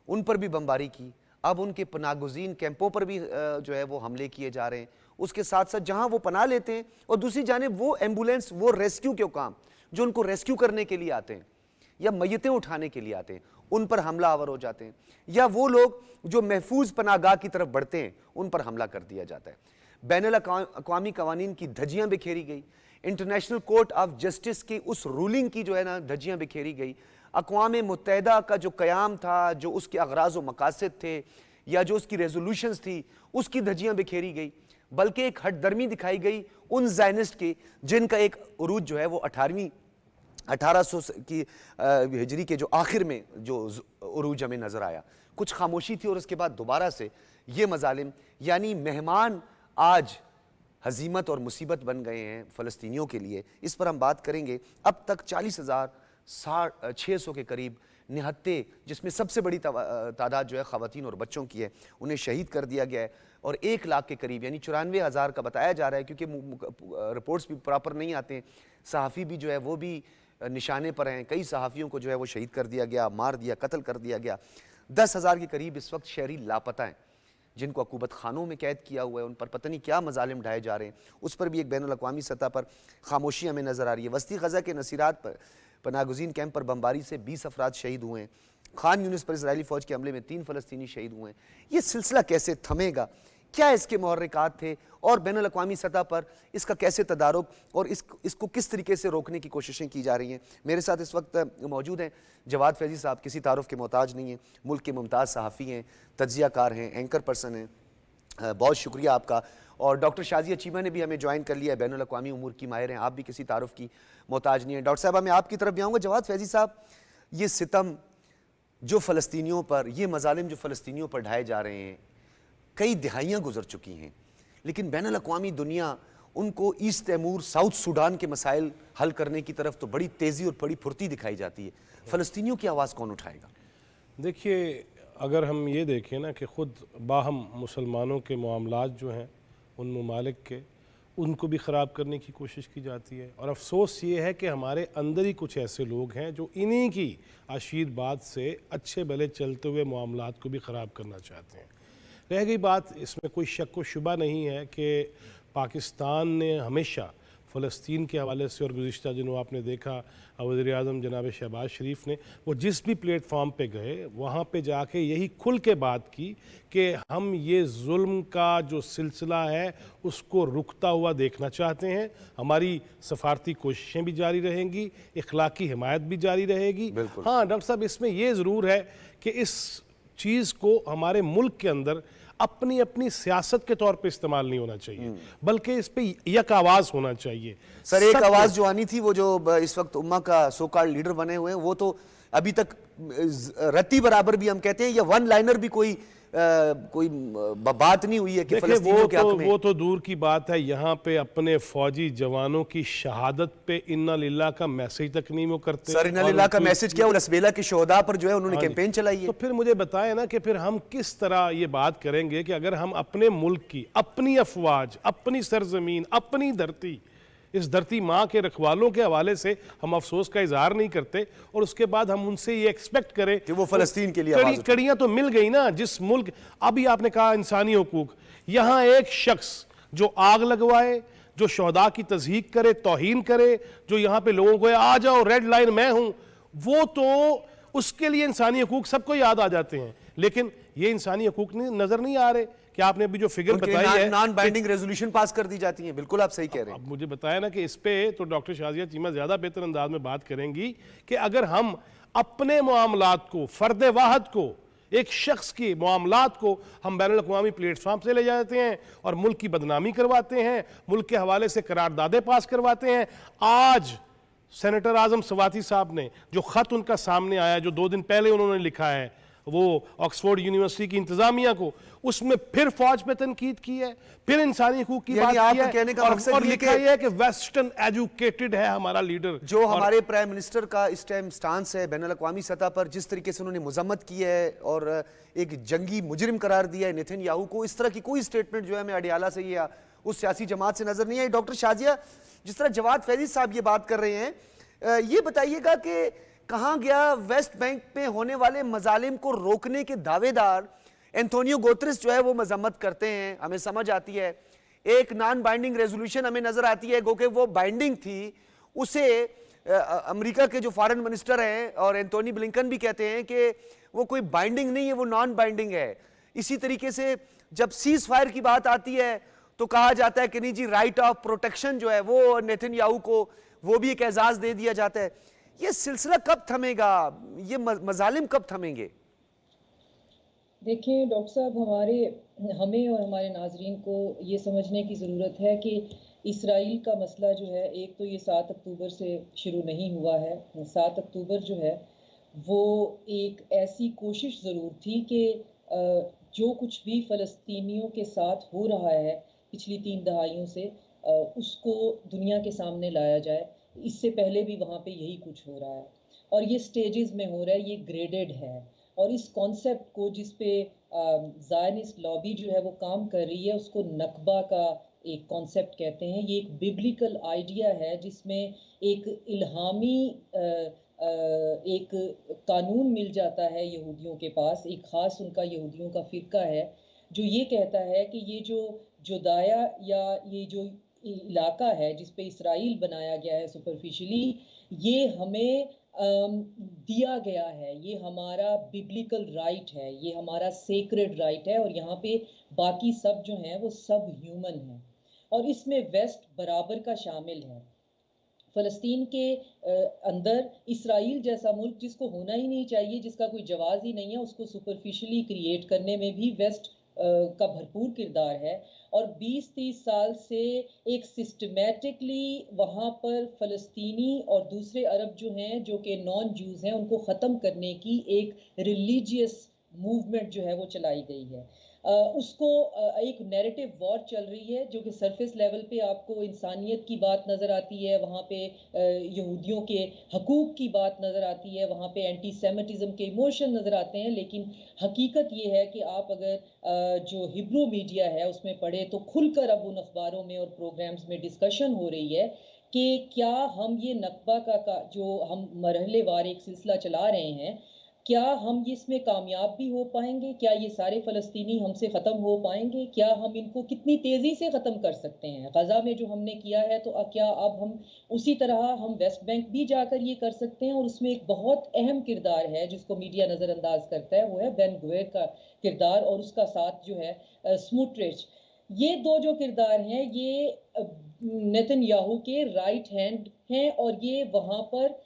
उन पर भी बमबारी की। अब उनके पनाहगुज़ीन कैंपों पर भी जो है वो हमले किए जा रहे हैं। उसके साथ साथ जहां वो पनाह लेते हैं और दूसरी जानिब वो एम्बुलेंस, वो रेस्क्यू के काम जो उनको रेस्क्यू करने के लिए आते हैं या मैयतें उठाने के लिए आते हैं, उन पर हमला आवर हो जाते हैं, या वो लोग जो महफूज पनाहगाह की तरफ बढ़ते हैं उन पर हमला कर दिया जाता है। बैनुल अक़वामी कवानीन की धज्जियाँ बिखेरी गई। इंटरनेशनल कोर्ट ऑफ जस्टिस की उस रूलिंग की जो है ना धज्जियाँ बिखेरी गई। अक़वाम मुत्तहिदा का जो क़याम था, जो उसके अग़राज़ व मकासद थे या जो उसकी रेजोल्यूशंस थी, उसकी धज्जियाँ बिखेरी गई। बल्कि एक हटदर्मी दिखाई गई उन ज़ायनिस्ट की जिनका एक उरूज जो है वो 1800 की हिजरी के जो आखिर में जो उरूज हमें नज़र आया। कुछ खामोशी थी और उसके बाद दोबारा से ये मजालिम, यानी मेहमान आज हजीमत और मुसीबत बन गए हैं फ़लस्तीनियों के लिए, इस पर हम बात करेंगे। अब तक 40,600 के करीब निहत्ते, जिसमें सबसे बड़ी तादाद जो है ख़वातीन और बच्चों की है, उन्हें शहीद कर दिया गया है। और 1 लाख के करीब यानी 94,000 का बताया जा रहा है, क्योंकि रिपोर्ट्स भी प्रॉपर नहीं आते हैं। सहाफ़ी भी जो है वो भी निशाने पर हैं, कई सहाफ़ियों को जो है वो शहीद कर दिया गया, मार दिया, कत्ल कर दिया गया। 10,000 के करीब इस वक्त शहरी लापता हैं, जिनको अकूबत खानों में कैद किया हुआ है, उन पर पता नहीं क्या मजालिम ढाए जा रहे हैं। उस पर भी एक बैनुल अक़वामी सतह पर खामोशी हमें नज़र आ रही है। वस्ती ग़ज़ा के नसीरात पर पनागुज़ीन कैंप पर बमबारी से 20 अफराद शहीद हुए हैं। खान यूनिस पर इजरायली फ़ौज के हमले में 3 फ़लस्तीनी शहीद हुए हैं। ये सिलसिला कैसे थमेगा? क्या इसके मुहर्रिकात थे और बैनुल अक़वामी सतह पर इसका कैसे तदारुक और इसको किस तरीके से रोकने की कोशिशें की जा रही हैं? मेरे साथ इस वक्त मौजूद हैं जवाद फैज़ी साहब, किसी तारुफ के मोहताज नहीं हैं, मुल्क के मुमताज़ सहाफ़ी हैं, तज्ज़ियाकार हैं, एंकर पर्सन हैं। बहुत शुक्रिया आपका। और डॉक्टर शाज़िया चीमा ने भी हमें ज्वाइन कर लिया है, बैनुल अक़वामी उमूर की माहिर हैं, आप भी किसी तारुफ की मोहताज नहीं है। डॉक्टर साहब, मैं आपकी तरफ भी आऊँगा। जवाद फैज़ी साहब, ये सितम जो फ़लस्तीनियों पर, ये मजालिम जो फ़लस्तीनियों पर ढाए जा रहे हैं, कई दिहाइयाँ गुजर चुकी हैं, लेकिन बैनुल अक़वामी दुनिया उनको ईस्ट तैमूर, साउथ सूडान के मसाइल हल करने की तरफ तो बड़ी तेज़ी और बड़ी फुर्ती दिखाई जाती है। फ़लस्तीनियों की आवाज़ कौन उठाएगा? देखिए, अगर हम ये देखें ना कि ख़ुद बाहम मुसलमानों के मामलात जो हैं उन ममालिक के, उनको भी ख़राब करने की कोशिश की जाती है। और अफसोस ये है कि हमारे अंदर ही कुछ ऐसे लोग हैं जो इन्हीं की आशीर्वाद से अच्छे भले चलते हुए मामलात को भी ख़राब करना चाहते हैं। रह गई बात, इसमें कोई शक व शुबा नहीं है कि पाकिस्तान ने हमेशा फ़लस्तीन के हवाले से, और गुज़िश्ता दिनों आपने देखा वज़ीर आज़म जनाब शहबाज शरीफ ने वो जिस भी प्लेटफॉर्म पे गए वहाँ पे जाके यही खुल के बात की कि हम ये जुल्म का जो सिलसिला है उसको रुकता हुआ देखना चाहते हैं। हमारी सफारती कोशिशें भी जारी रहेंगी, इखलाकी हिमायत भी जारी रहेगी। हाँ डॉक्टर साहब, इसमें यह ज़रूर है कि इस चीज़ को हमारे मुल्क के अंदर अपनी अपनी सियासत के तौर पे इस्तेमाल नहीं होना चाहिए, बल्कि इस पे एक आवाज़ होना चाहिए। सर, एक आवाज़ जो आनी थी, वो जो इस वक्त उम्मा का सो कॉल्ड लीडर बने हुए हैं, वो तो अभी तक रत्ती बराबर भी हम कहते हैं, या वन लाइनर भी कोई बात नहीं हुई है कि फ़लस्तीनियों के हक में। वो तो दूर की बात है, यहाँ पे अपने फौजी जवानों की शहादत पे इन्ना लिल्लाह का मैसेज तक नहीं वो करते। सर, इन्ना लिल्लाह का मैसेज क्या, लसबेला के शोहदा पर जो है उन्होंने कैंपेन चलाई है। तो फिर मुझे बताएं ना कि फिर हम किस तरह ये बात करेंगे कि अगर हम अपने मुल्क की, अपनी अफवाज, अपनी सरजमीन, अपनी धरती, इस धरती माँ के रखवालों के हवाले से हम अफसोस का इजहार नहीं करते, और उसके बाद हम उनसे ये एक्सपेक्ट करें कि वो फ़लस्तीन के लिए कड़ियाँ तो मिल गई ना। जिस मुल्क, अभी आपने कहा इंसानी हुकूक, यहाँ एक शख्स जो आग लगवाए, जो शहदा की तज़हीक करे, तौहीन करे, जो यहाँ पे लोगों को आ जाओ रेड लाइन मैं हूँ, वो तो उसके लिए इंसानी हकूक सबको याद आ जाते हैं, लेकिन ये इंसानी हकूक नजर नहीं आ रहे। कि आपने अभी जो फिगर बताई है, नॉन बाइंडिंग रेजोल्यूशन पास कर दी जाती है। बिल्कुल आप सही कह रहे हैं। अब मुझे बताया ना कि इस पे तो डॉक्टर शाज़िया चीमा ज्यादा बेहतर अंदाज में बात करेंगी कि अगर हम अपने मामलात को, फर्द वाहद को, एक शख्स के मामलात को हम बैनुल अक़वामी प्लेटफॉर्म से ले जाते हैं और मुल्क की बदनामी करवाते हैं, मुल्क के हवाले से करारदादे पास करवाते हैं। आज सेनेटर आजम सवाती साहब ने जो खत उनका सामने आया, जो 2 दिन पहले उन्होंने लिखा है वो ऑक्सफोर्ड यूनिवर्सिटी की इंतजामिया को, उसमें फिर फौज पे तनकीद की है, फिर इंसानी हकूक की बात की है, और लिखा है कि वेस्टर्न एजुकेटेड है हमारा लीडर। जो हमारे प्राइम मिनिस्टर का इस टाइम स्टांस है बैनुल अक़वामी सतह पर, जिस तरीके से उन्होंने मुज़म्मत की है और एक जंगी मुजरिम करार दिया है नेतन्याहू को, इस तरह की कोई स्टेटमेंट जो है हमें अडियाला से या उस सियासी जमात से नजर नहीं आई। डॉक्टर शाज़िया, जिस तरह जवाद फैज़ी साहब ये बात कर रहे हैं, ये बताइएगा कि कहाँ गया वेस्ट बैंक में होने वाले मजालिम को रोकने के दावेदार एंटोनियो गुतेरेस जो है वो मजम्मत करते हैं, हमें समझ आती है। एक नॉन बाइंडिंग रेजोल्यूशन हमें नजर आती है, गो कि वो बाइंडिंग थी, उसे अमेरिका के जो फॉरेन मिनिस्टर हैं और एंटोनी ब्लिंकन भी कहते हैं कि वो कोई बाइंडिंग नहीं है, वो नॉन बाइंडिंग है। इसी तरीके से जब सीज फायर की बात आती है तो कहा जाता है कि नहीं जी, राइट ऑफ प्रोटेक्शन जो है वो नेतन्याहू को, वो भी एक एजाज दे दिया जाता है। ये सिलसिला कब थमेगा, ये मजालिम कब थमेंगे? देखिए डॉक्टर साहब, हमें और हमारे नाजरीन को ये समझने की ज़रूरत है कि इसराइल का मसला जो है, एक तो ये 7 अक्टूबर से शुरू नहीं हुआ है। 7 अक्टूबर जो है वो एक ऐसी कोशिश ज़रूर थी कि जो कुछ भी फ़लस्तीनियों के साथ हो रहा है पिछली 3 दहाइयों से, उसको दुनिया के सामने लाया जाए। इससे पहले भी वहाँ पे यही कुछ हो रहा है और ये स्टेजेस में हो रहा है, ये ग्रेडेड है। और इस कॉन्सेप्ट को जिस पे ज़ायनिस्ट लॉबी जो है वो काम कर रही है, उसको नकबा का एक कॉन्सेप्ट कहते हैं। ये एक बिब्लिकल आइडिया है जिसमें एक इल्हामी एक कानून मिल जाता है यहूदियों के पास, एक ख़ास उनका यहूदियों का फ़िरका है जो ये कहता है कि ये जो जुदाया या ये जो इलाका है जिस पे इसराइल बनाया गया है सुपरफिशियली, ये हमें दिया गया है, ये हमारा बिब्लिकल राइट है, ये हमारा सेक्रेड राइट है और यहाँ पे बाकी सब जो हैं वो सब ह्यूमन हैं और इसमें वेस्ट बराबर का शामिल है। फ़लस्तीन के अंदर इसराइल जैसा मुल्क जिसको होना ही नहीं चाहिए, जिसका कोई जवाज़ ही नहीं है, उसको सुपरफिशियली क्रिएट करने में भी वेस्ट का भरपूर किरदार है। और 20-30 साल से एक सिस्टमेटिकली वहाँ पर फ़लस्तीनी और दूसरे अरब जो हैं जो कि नॉन जूज़ हैं उनको ख़त्म करने की एक रिलीजियस मूवमेंट जो है वो चलाई गई है। उसको एक नैरेटिव वॉर चल रही है जो कि सरफेस लेवल पे आपको इंसानियत की बात नज़र आती है, वहाँ पे यहूदियों के हकूक़ की बात नज़र आती है, वहाँ पे एंटी सेमिटिज़म के इमोशन नज़र आते हैं। लेकिन हकीकत ये है कि आप अगर जो हिब्रू मीडिया है उसमें पढ़े तो खुलकर अब उन अखबारों में और प्रोग्राम्स में डिस्कशन हो रही है कि क्या हम ये नकबा का जो हम मरहलेवार एक सिलसिला चला रहे हैं, क्या हम इसमें कामयाब भी हो पाएंगे? क्या ये सारे फ़लस्तीनी हमसे ख़त्म हो पाएंगे? क्या हम इनको कितनी तेज़ी से ख़त्म कर सकते हैं? गज़ा में जो हमने किया है तो क्या अब हम उसी तरह हम वेस्ट बैंक भी जाकर ये कर सकते हैं? और उसमें एक बहुत अहम किरदार है जिसको मीडिया नज़रअंदाज करता है, वो है बेन गुवेर का किरदार और उसका साथ जो है स्मोट्रिच। ये दो जो किरदार हैं ये नेतन्याहू के राइट हैंड हैं और ये वहाँ पर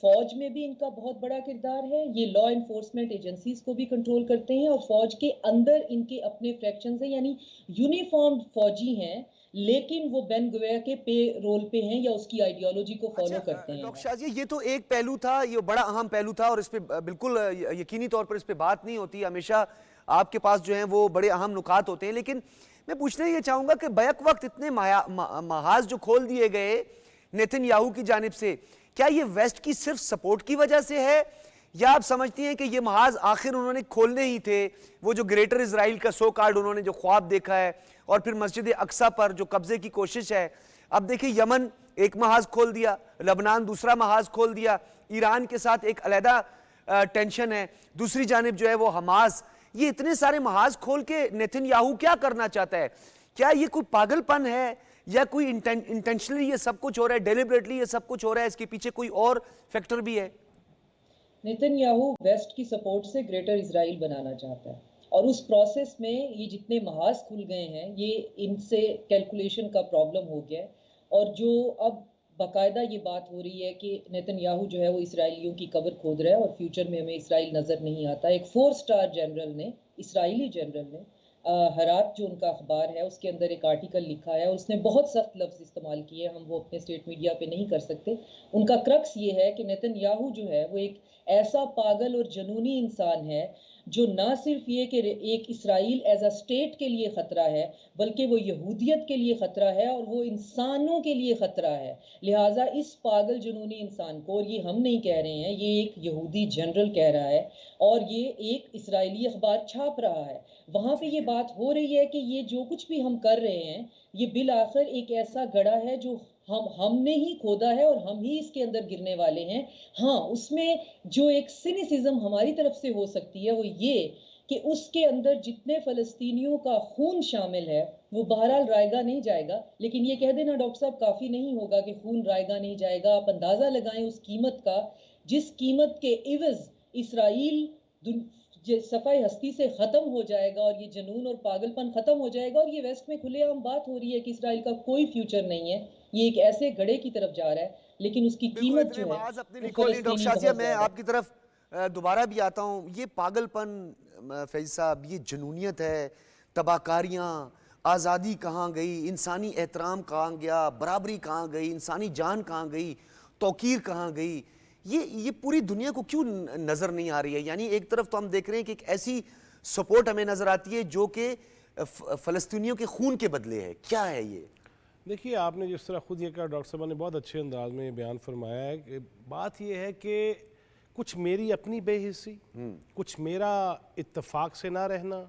फौज में भी इनका बहुत बड़ा किरदार है। ये लॉ इन्फोर्समेंट एजेंसीज को भी कंट्रोल करते हैं और फौज के अंदर इनके अपने फ्रैक्शंस हैं, यानी यूनिफॉर्म्ड फौजी हैं लेकिन वो बेन गुवेर के पे रोल पे हैं या उसकी आइडियोलॉजी को फॉलो करते हैं। डॉक्टर शाजिया, ये तो एक पहलू था, ये बड़ा अहम पहलू था और इस पे बिल्कुल यकीनी तौर पर इस पे बात नहीं होती। हमेशा आपके पास जो है वो बड़े अहम नुकात होते हैं, लेकिन मैं पूछना ये चाहूंगा कि बैक वक्त इतने महाज जो खोल दिए गए नेतन्याहू की जानिब से, क्या ये वेस्ट की सिर्फ सपोर्ट की वजह से है या आप समझती हैं कि ये महाज आखिर उन्होंने खोलने ही थे? वो जो ग्रेटर इजराइल का सो कार्ड उन्होंने जो ख्वाब देखा है और फिर मस्जिद अक्सा पर जो कब्जे की कोशिश है, अब देखिए यमन एक महाज खोल दिया, लबनान दूसरा महाज खोल दिया, ईरान के साथ एक अलहदा टेंशन है, दूसरी जानिब जो है वो हमास, ये इतने सारे महाज खोल के नेतन्याहू क्या करना चाहता है? क्या ये कोई पागलपन है या कोई इंटेंशनली ये सब कुछ हो रहा है, डेलिबरेटली ये सब कुछ हो रहा है, इसके पीछे कोई और फैक्टर भी है? नेतन्याहू वेस्ट की सपोर्ट से ग्रेटर इजराइल बनाना चाहता है और उस प्रोसेस में ये जितने महाज खुल गए हैं ये इनसे कैलकुलेशन का प्रॉब्लम हो गया है। और जो अब बाकायदा ये बात हो रही है कि नेतन्याहू जो है वो इसराइलियों की कब्र खोद रहा है और फ्यूचर में हमें इसराइल नज़र नहीं आता। एक 4 स्टार जनरल ने, इसराइली जनरल ने, हरात जो उनका अखबार है उसके अंदर एक आर्टिकल लिखा है और उसने बहुत सख्त लफ्ज़ इस्तेमाल किए, हम वो अपने स्टेट मीडिया पे नहीं कर सकते। उनका क्रक्स ये है कि नेतन्याहू जो है वो एक ऐसा पागल और जनूनी इंसान है जो ना सिर्फ ये कि एक इसराइल एज अ स्टेट के लिए ख़तरा है बल्कि वो यहूदियत के लिए ख़तरा है और वो इंसानों के लिए ख़तरा है। लिहाजा इस पागल जुनूनी इंसान को, और ये हम नहीं कह रहे हैं, ये एक यहूदी जनरल कह रहा है और ये एक इसराइली अखबार छाप रहा है, वहाँ पे ये बात हो रही है कि ये जो कुछ भी हम कर रहे हैं ये बिल आखिर एक ऐसा गड़ा है जो हमने ही खोदा है और हम ही इसके अंदर गिरने वाले हैं। हाँ, उसमें जो एक सिनिसिज्म हमारी तरफ से हो सकती है वो ये कि उसके अंदर जितने फ़लस्तीनियों का खून शामिल है वो बहरहाल रायगा नहीं जाएगा, लेकिन ये कह देना डॉक्टर साहब काफ़ी नहीं होगा कि खून रायगा नहीं जाएगा। आप अंदाज़ा लगाएं उस कीमत का जिस कीमत के इवज़ इसराइल सफ़ाई हस्ती से ख़त्म हो जाएगा और ये जुनून और पागलपन ख़त्म हो जाएगा और ये वेस्ट में खुलेआम बात हो रही है कि इसराइल का कोई फ्यूचर नहीं है, ये एक ऐसे गड़े की तरफ जा रहा है, लेकिन उसकी कीमत जो है डॉक्टर शाजिया, मैं आपकी तरफ दोबारा भी आता हूँ। ये पागलपन फैज़ साहब, ये जुनूनियत है, तबाहकारियाँ, आज़ादी कहाँ गई, इंसानी एहतराम कहाँ गया, बराबरी कहाँ गई, इंसानी जान कहाँ गई, तौकीर कहाँ गई, ये पूरी दुनिया को क्यों नज़र नहीं आ रही है? यानी एक तरफ तो हम देख रहे हैं कि एक ऐसी सपोर्ट हमें नजर आती है जो कि फलस्तीनियों के खून के बदले है। क्या है ये? देखिए, आपने जिस तरह खुद ये कहा, डॉक्टर साहब ने बहुत अच्छे अंदाज में ये बयान फरमाया है कि बात ये है कि कुछ मेरी अपनी बेहिस्सी, कुछ मेरा इत्तेफाक से ना रहना,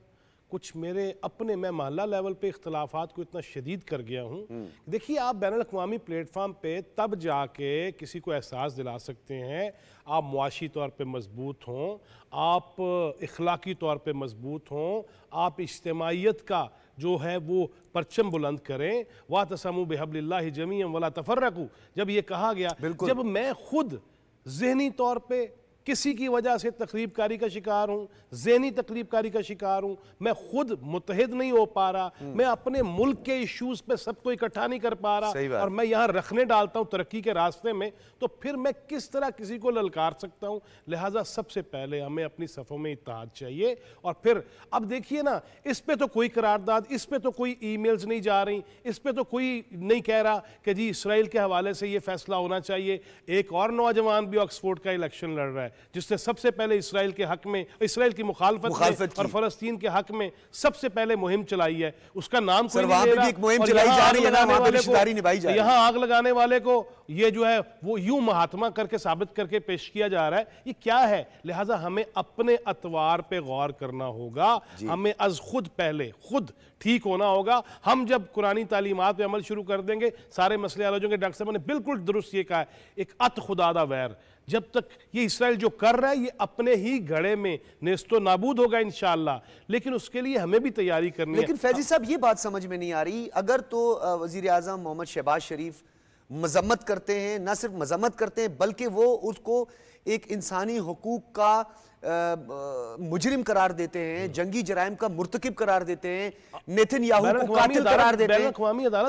कुछ मेरे अपने, मैं मोहल्ला लेवल पे इख्तलाफात को इतना शदीद कर गया हूँ। देखिए, आप बैनुल अक़वामी प्लेटफार्म पे तब जाके किसी को एहसास दिला सकते हैं आप मुआशी तौर पे मजबूत हों, आप इखलाकी तौर पे मजबूत हों, आप इज्तिमाइयत का जो है वो परचम बुलंद करें। वातसमू बिहब्लिल्लाहि जमीअन वला तफर्रकू, जब ये कहा गया, जब मैं खुद ज़हनी तौर पे किसी की वजह से तकरीबकारी का शिकार हूँ, ज़हनी तकरीबकारी का शिकार हूँ, मैं खुद मुत्तहिद नहीं हो पा रहा, मैं अपने मुल्क के इश्यूज़ पे सबको इकट्ठा नहीं कर पा रहा और मैं यहाँ रखने डालता हूँ तरक्की के रास्ते में, तो फिर मैं किस तरह किसी को ललकार सकता हूँ? लिहाजा सबसे पहले हमें अपनी सफ़ों में इत्तेहाद चाहिए। और फिर अब देखिए ना, इस पे तो कोई करारदाद, इस पे तो कोई ईमेल्स नहीं जा रही, इस पे तो कोई नहीं कह रहा कि जी इसराइल के हवाले से ये फैसला होना चाहिए। एक और नौजवान भी ऑक्सफोर्ड का इलेक्शन लड़ रहा है जिसने सबसे पहले इसराइल के हक में, इसराइल की मुखालफत और फलस्तीन के हक में सबसे पहले मुहिम चलाई है। उसका नाम कोई नहीं ले रहा। एक मुहिम चलाई जा रही है ना, वहां पे रिश्तेदारी निभाई जा रही है। यहाँ आग लगाने वाले को ये जो है वो यूं महात्मा करके साबित करके पेश किया जा रहा है, ये क्या है? लिहाजा हमें अपने अतवार पे गौर करना होगा, हमें अज खुद पहले खुद ठीक होना होगा। हम जब कुरानी तालीमात पे अमल शुरू कर देंगे सारे मसले हल हो जाएंगे। डॉक्टर साहब ने बिल्कुल दुरुस्त ये कहा है, एक अत खुदादा वैर, जब तक ये इसराइल जो कर रहा है ये अपने ही घड़े में नेस्तो नाबूद होगा इंशाअल्लाह, लेकिन उसके लिए हमें भी तैयारी करनी है। लेकिन फैजी साहब, ये बात समझ में नहीं आ रही, अगर तो वजीर आजम मोहम्मद शहबाज शरीफ मजम्मत करते हैं, ना सिर्फ मजम्मत करते हैं बल्कि वो उसको एक इंसानी हुकूक का मुजरिम करार देते हैं, जंगी जराइम का मुर्तकिब करार देते हैं, नेतन्याहू को कातिल करार देते हैं,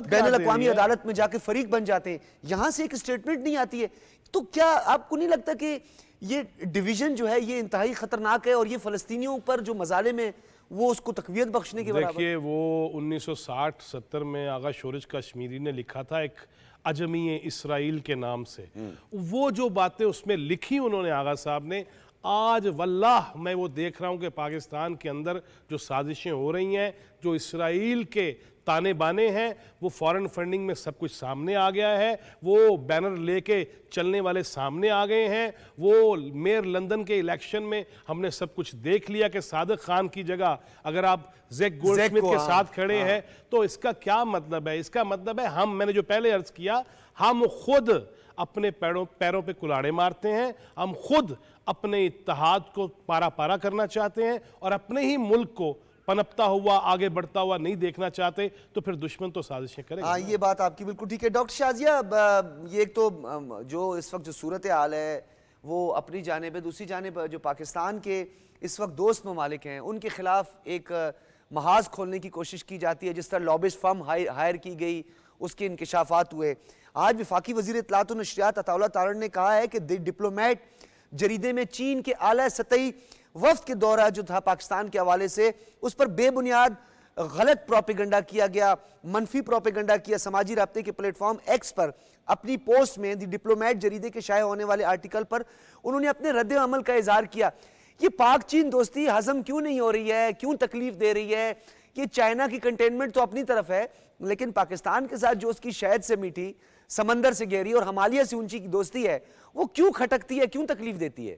बैनुल अक़वामी अदालत में जाके फरीक बन जाते हैं। यहां से एक स्टेटमेंट नहीं आती है। तो क्या आपको नहीं लगता कि ये डिवीजन जो है ये इंतहाई खतरनाक है और ये फलस्तीनियों पर जो मजालिम है वो उसको तकवीयत बख्शने के बराबर? देखिए, वो 1960-70 में आगा शोरज कश्मीरी ने लिखा था एक अजमी इसराइल के नाम से, वो जो बातें उसमें लिखी उन्होंने, आगा साहब ने, आज वल्लाह मैं वो देख रहा हूँ कि पाकिस्तान के अंदर जो साजिशें हो रही हैं, जो इसराइल के ताने बाने हैं, वो फॉरेन फंडिंग में सब कुछ सामने आ गया है, वो बैनर लेके चलने वाले सामने आ गए हैं, वो मेयर लंदन के इलेक्शन में हमने सब कुछ देख लिया कि सादिक खान की जगह अगर आप ज़ैक गोल्डस्मिथ के साथ खड़े हैं तो इसका क्या मतलब है? इसका मतलब है हम, मैंने जो पहले अर्ज किया, हम खुद अपने पैरों पे कुल्हाड़े मारते हैं, हम खुद अपने इत्तेहाद को पारा पारा करना चाहते हैं और अपने ही मुल्क को पनपता हुआ आगे बढ़ता हुआ नहीं देखना चाहते, तो फिर दुश्मन तो साजिशें करेगा। हाँ, ये बात आपकी बिल्कुल ठीक है। डॉक्टर शाजिया, ये एक तो जो इस वक्त जो सूरत हाल है वो अपनी जानिब है, दूसरी जानिब जो पाकिस्तान के इस वक्त दोस्त ममालिक हैं उनके खिलाफ एक महाज खोलने की कोशिश की जाती है। जिस तरह लॉबिस्ट फर्म हायर की गई, उसके इंकशाफात हुए। आज वफाकी वज़ीर इत्तलात व नशरियात अताउल्लाह तारड़ ने कहा है कि डिप्लोमेट जरीदे में चीन के आला सतही वफ्द के दौरा जो था पाकिस्तान के हवाले से, उस पर बेबुनियाद गलत प्रोपेगेंडा किया गया, मनफी प्रोपेगेंडा किया। समाजी राब्ते के प्लेटफॉर्म एक्स पर अपनी पोस्ट में दी डिप्लोमेट जरीदे के शाये होने वाले आर्टिकल पर उन्होंने अपने रद्द अमल का इजहार किया। ये पाक चीन दोस्ती हजम क्यों नहीं हो रही है, क्यों तकलीफ दे रही है? कि चाइना की कंटेनमेंट तो अपनी तरफ है, लेकिन पाकिस्तान के साथ जो उसकी शहद से मीठी, समंदर से गहरी और हिमालय से ऊंची की दोस्ती है, वो क्यों खटकती है, क्यों तकलीफ देती है?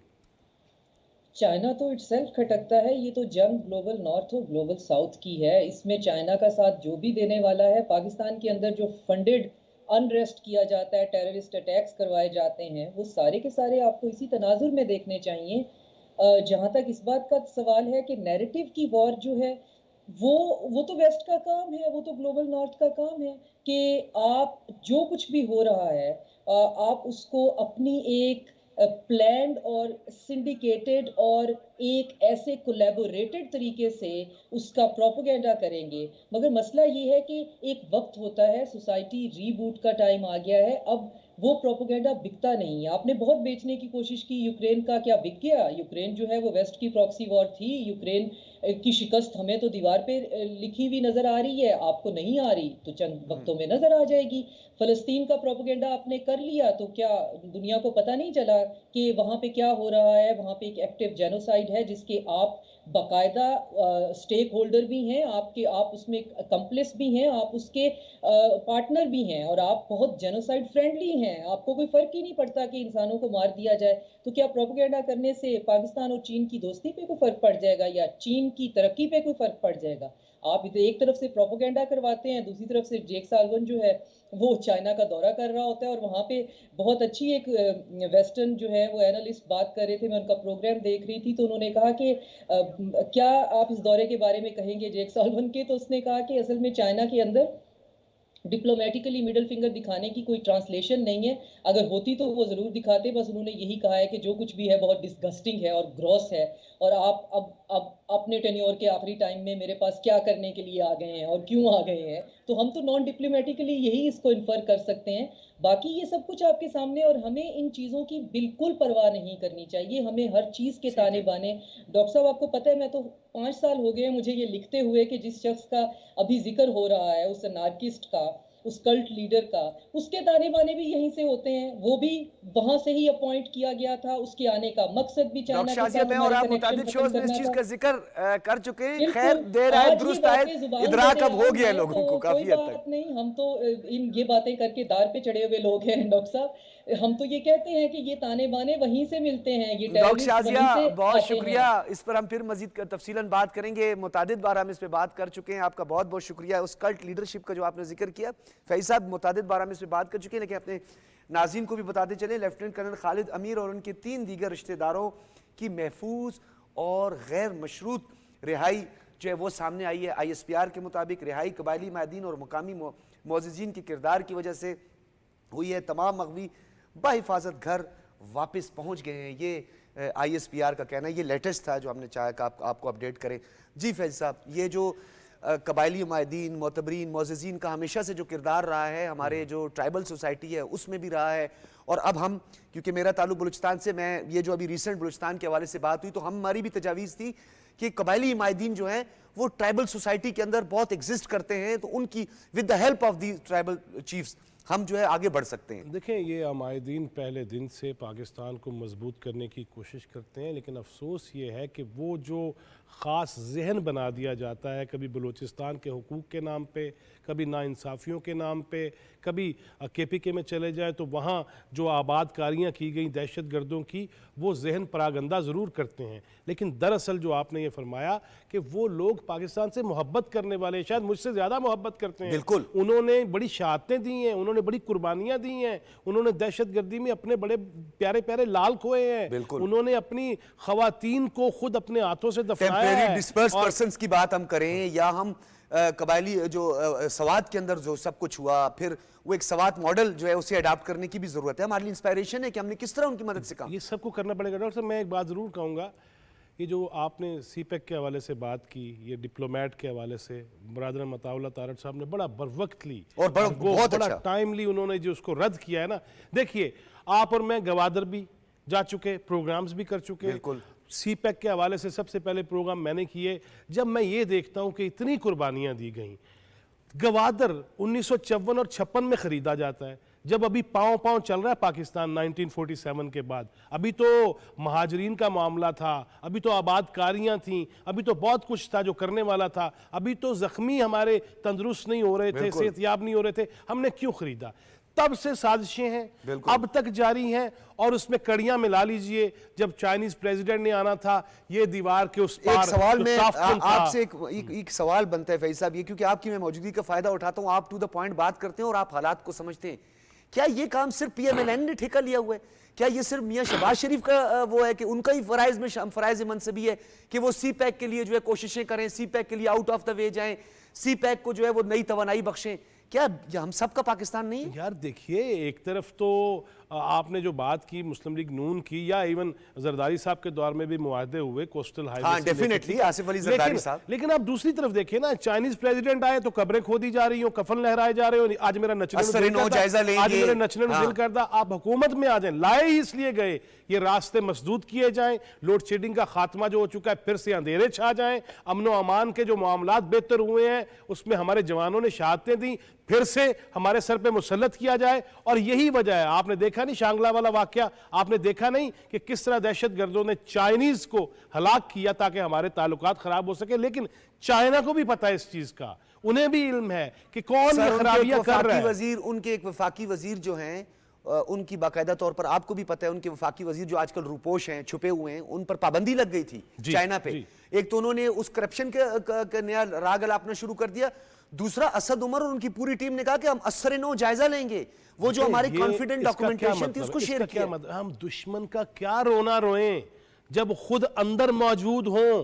चाइना तो इटसेल्फ खटकता है। ये तो जंग ग्लोबल नॉर्थ और ग्लोबल साउथ की है। इसमें चाइना का साथ जो भी देने वाला है, पाकिस्तान के अंदर जो फंडेड अनरेस्ट किया जाता है, टेररिस्ट अटैक्स करवाए जाते हैं, वो सारे के सारे आपको इसी तनाजुर में देखने चाहिए। जहाँ तक इस बात का सवाल है कि नैरेटिव की वॉर जो है वो तो वेस्ट का काम है, वो तो ग्लोबल नॉर्थ का काम है कि आप जो कुछ भी हो रहा है आप उसको अपनी एक प्लान्ड और सिंडिकेटेड और एक ऐसे कोलैबोरेटेड तरीके से उसका प्रोपेगेंडा करेंगे। मगर मसला ये है कि एक वक्त होता है, सोसाइटी रीबूट का टाइम आ गया है, अब वो प्रोपेगेंडा बिकता नहीं है। आपने बहुत बेचने की कोशिश की, यूक्रेन का क्या बिक गया? यूक्रेन जो है वो वेस्ट की प्रॉक्सी वॉर थी। यूक्रेन की शिकस्त हमें तो दीवार पे लिखी हुई नजर आ रही है, आपको नहीं आ रही तो चंद वक्तों में नजर आ जाएगी। फलस्तीन का प्रोपेगेंडा आपने कर लिया तो क्या दुनिया को पता नहीं चला कि वहां पे क्या हो रहा है? वहां पे एक एक्टिव जेनोसाइड डेवलपमेंट है जिसके आप बाकायदा स्टेक होल्डर भी हैं, आप उसमें कंप्लिस भी हैं, आप उसके पार्टनर भी हैं, और आप बहुत जेनोसाइड फ्रेंडली हैं। आपको कोई फ़र्क ही नहीं पड़ता कि इंसानों को मार दिया जाए। तो क्या प्रोपेगेंडा करने से पाकिस्तान और चीन की दोस्ती पे कोई फ़र्क पड़ जाएगा या चीन की तरक्की पे कोई फ़र्क पड़ जाएगा? आप इधर एक तरफ से प्रोपेगेंडा करवाते हैं, दूसरी तरफ से जेक साल्वन जो है वो चाइना का दौरा कर रहा होता है, और वहाँ पे बहुत अच्छी एक वेस्टर्न जो है वो एनालिस्ट बात कर रहे थे, मैं उनका प्रोग्राम देख रही थी, तो उन्होंने कहा कि क्या आप इस दौरे के बारे में कहेंगे जेक साल्वन के? तो उसने कहा कि असल में चाइना के अंदर डिप्लोमेटिकली मिडल फिंगर दिखाने की कोई ट्रांसलेशन नहीं है, अगर होती तो वो ज़रूर दिखाते। बस उन्होंने यही कहा है कि जो कुछ भी है बहुत डिस्गस्टिंग है और ग्रॉस है, और आप अब अपने टेन्योर के आखिरी टाइम में मेरे पास क्या करने के लिए आ गए हैं और क्यों आ गए हैं। तो हम तो नॉन डिप्लोमेटिकली यही इसको इन्फर कर सकते हैं। बाकी ये सब कुछ आपके सामने, और हमें इन चीज़ों की बिल्कुल परवाह नहीं करनी चाहिए। हमें हर चीज़ के ताने बाने, डॉक्टर साहब आपको पता है मैं तो 5 साल हो गए मुझे ये लिखते हुए कि जिस शख्स का अभी जिक्र हो रहा है, उस अनार्किस्ट का, उस कल्ट लीडर का, उसके ताने बाने भी यहीं से होते हैं। वो भी वहां से ही अपॉइंट किया गया था, उसके आने का मकसद भी चाइना के साथ में और हमारे आप कनेक्शन मुताबिक खत्म शोज में इस करना चीज था। का जिक्र कर चुके हैं। बिल्कुल, खैर देर आए आज ये दुरुस्त आए, बातें जुबान इदराक पे अब हो आम गया हैं, लोगों तो को काफी कोई हद बात तक। नहीं। हम तो ये बातें करके दार पे चढ़े हुए लोग हैं डॉक्टर साहब। हम तो ये कहते हैं कि ये ताने बाने वहीं से मिलते हैं, ये डॉक्टर टेररिस्ट शाजिया वहीं से बहुत आते शुक्रिया, हैं। इस पर हम फिर मजीद तफसीलन बात करेंगे। मुतादिद बार हम इस पे बात कर चुके हैं, आपका बहुत बहुत शुक्रिया। उस कल्ट लीडरशिप का जो आपने जिक्र किया, फैज साहब मुतादिद बार हम इस पे बात कर चुके हैं, लेकिन अपने नाज़रीन को भी बताते चले, लेफ्टिनेंट कर्नल खालिद अमीर और उनके 3 दीगर रिश्तेदारों की महफूज और गैर मशरूत रिहाई जो है वो सामने आई है। ISPR के मुताबिक रिहाई कबायली माहिदीन और मुकामी मोअज़्ज़िज़ीन के किरदार की वजह से हुई है। तमाम मग़वी बाहिफाजत घर वापस पहुँच गए हैं, ये ISPR का कहना है। ये लेटेस्ट था जो हमने चाहा कि आपको अपडेट करें। जी फैज साहब, ये जो कबायली माहिदीन, मोतबरीन, मोअज़्ज़िज़ीन का हमेशा से जो किरदार रहा है हमारे जो ट्राइबल सोसाइटी है उसमें भी रहा है, और अब हम, क्योंकि मेरा ताल्लुक बलूचिस्तान से, मैं ये जो अभी रिसेंट बलूचिस्तान के हवाले से बात हुई, तो हमारी भी तजावीज़ थी कि कबायली माहिदीन जो हैं वो ट्राइबल सोसाइटी के अंदर बहुत एग्जिस्ट करते हैं, तो उनकी with the help of the tribal chiefs हम जो है आगे बढ़ सकते हैं। देखें, ये अमायदीन पहले दिन से पाकिस्तान को मजबूत करने की कोशिश करते हैं, लेकिन अफसोस ये है कि वो जो ख़ास जहन बना दिया जाता है, कभी बलूचिस्तान के हुकूक के नाम पे, कभी नाइंसाफ़ियों के नाम पे, कभी KPK में चले जाए तो वहाँ जो आबादकारियाँ की गई दहशत गर्दों की, वो जहन परागंदा ज़रूर करते हैं। लेकिन दरअसल जो आपने ये फरमाया कि वो लोग पाकिस्तान से मोहब्बत करने वाले, शायद मुझसे ज़्यादा मोहब्बत करते हैं। बिल्कुल, उन्होंने बड़ी शहादतें दी हैं, उन्होंने बड़ी कुर्बानियाँ दी हैं, उन्होंने दहशत गर्दी में अपने बड़े प्यारे प्यारे लाल खोए हैं, बिल्कुल। उन्होंने अपनी ख़वातीन को खुद अपने हाथों से दफनाया है। डिस्पर्स पर्सन्स की बात हम करें या हम कबायली जो सवात के अंदर जो सब कुछ हुआ, फिर वो एक सवात मॉडल जो है उसे अडॉप्ट करने की भी जरूरत है। हमारे लिए इंस्पायरेशन है कि हमने किस तरह उनकी मदद से काम। ये सबको करना पड़ेगा। डॉक्टर साहब, मैं एक बात ज़रूर कहूँगा, ये जो आपने CPEC के हवाले से बात की, ये डिप्लोमेट के हवाले से बरादर मताउल्ला तारड़ साहब ने बड़ा बरवक्तली और बहुत बड़ा अच्छा टाइमली उन्होंने जो उसको रद्द किया है ना। देखिए, आप और मैं गवादर भी जा चुके, प्रोग्राम्स भी कर चुके। बिल्कुल। CPEC के हवाले से सबसे पहले प्रोग्राम मैंने किए। जब मैं ये देखता हूँ कि इतनी कुर्बानियाँ दी गई, गवादर 1954 और 56 में ख़रीदा जाता है, जब अभी पाँव पाँव चल रहा है पाकिस्तान 1947 के बाद। अभी तो महाजरीन का मामला था, अभी तो आबादकारियाँ थीं, अभी तो बहुत कुछ था जो करने वाला था, अभी तो ज़ख्मी हमारे तंदुरुस्त नहीं हो रहे थे, सेहतयाब नहीं हो रहे थे। हमने क्यों ख़रीदा? तब से साजिशें हैं, अब तक जारी हैं, और उसमें कड़ियां मिला लीजिए। जब चाइनीज प्रेसिडेंट ने आना था, ये दीवार के उस पार एक सवाल में आपसे एक सवाल बनता है फैज साहब, ये क्योंकि आपकी मैं मौजूदगी का फायदा उठाता हूं, आप टू द पॉइंट बात करते हैं और आप हालात को समझते हैं। क्या ये काम सिर्फ PMLN ने ठेका लिया हुआ है? क्या ये सिर्फ मियां शहबाज शरीफ का वो है कि उनका ही फराइज मनसबी है कि वो CPEC के लिए जो है कोशिशें करें, CPEC के लिए आउट ऑफ द वे जाएं, CPEC को जो है वो नई तवानाई बख्शें? क्या हम सब का पाकिस्तान नहीं है? यार देखिए, एक तरफ तो आपने जो बात की मुस्लिम लीग नून की, या इवन जरदारी साहब के दौर में भी मुआहदे हुए कोस्टल हाईवे, हाँ, डेफिनेटली आसिफ अली जरदारी साहब। लेकिन आप दूसरी तरफ देखिए ना, चाइनीज प्रेसिडेंट आए तो कब्रें खोदी जा रही हो, कफन लहराए जा रहे हो। आज मेरा नचने में दिल करता, आप हुकूमत में आ जाएं। लाए ही इसलिए गए ये रास्ते मसदूद किए जाएं, लोड शेडिंग का खात्मा जो हो चुका है फिर से अंधेरे छा जाएं, अमनो अमान के जो मामलात बेहतर हुए हैं उसमें हमारे जवानों ने शहादतें दी, फिर से हमारे सर पे मुसल्लत किया जाए। और यही वजह है, आपने देखा नहीं शांगला वाला वाकया, आपने देखा नहीं कि किस तरह दहशतगर्दों ने चाइनीज को हलाक किया ताकि हमारे ताल्लुकात खराब हो सके। लेकिन चाइना को भी पता है इस चीज का, उन्हें भी इल्म है कि कौन ये खराबियां कर रहा है। उनके एक वफाकी वजीर जो हैं, उनकी बाकायदा तौर पर आपको भी पता है, उनके वफाकी वजीर जो आजकल रूपोश हैं, छुपे हुए हैं, उन पर पाबंदी लग गई थी चाइना पे। एक तो उन्होंने उस करप्शन के नया राग अलापना शुरू कर दिया, दूसरा असद उमर और उनकी पूरी टीम ने कहा कि हम असर नो जायजा लेंगे, वो जो हमारी कॉन्फिडेंट डॉक्यूमेंटेशन थी उसको शेयर किया। हम दुश्मन का क्या रोना रोएं जब खुद अंदर मौजूद हों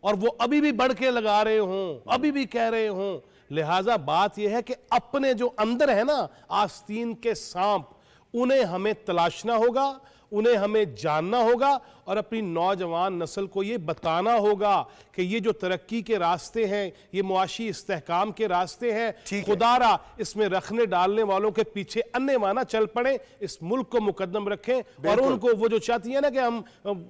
और वो अभी भी बढ़ के लगा रहे हों, अभी भी कह रहे हों। लिहाजा बात यह है कि अपने जो अंदर है ना आस्तीन के सांप, उन्हें हमें तलाशना होगा, उन्हें हमें जानना होगा और अपनी नौजवान नस्ल को ये बताना होगा कि ये जो तरक्की के रास्ते हैं, ये मुआशी इस्तेहकाम के रास्ते हैं, खुदारा इसमें रखने डालने वालों के पीछे अन्य माना चल पड़े, इस मुल्क को मुकद्दम रखें और उनको वो जो चाहती है ना कि हम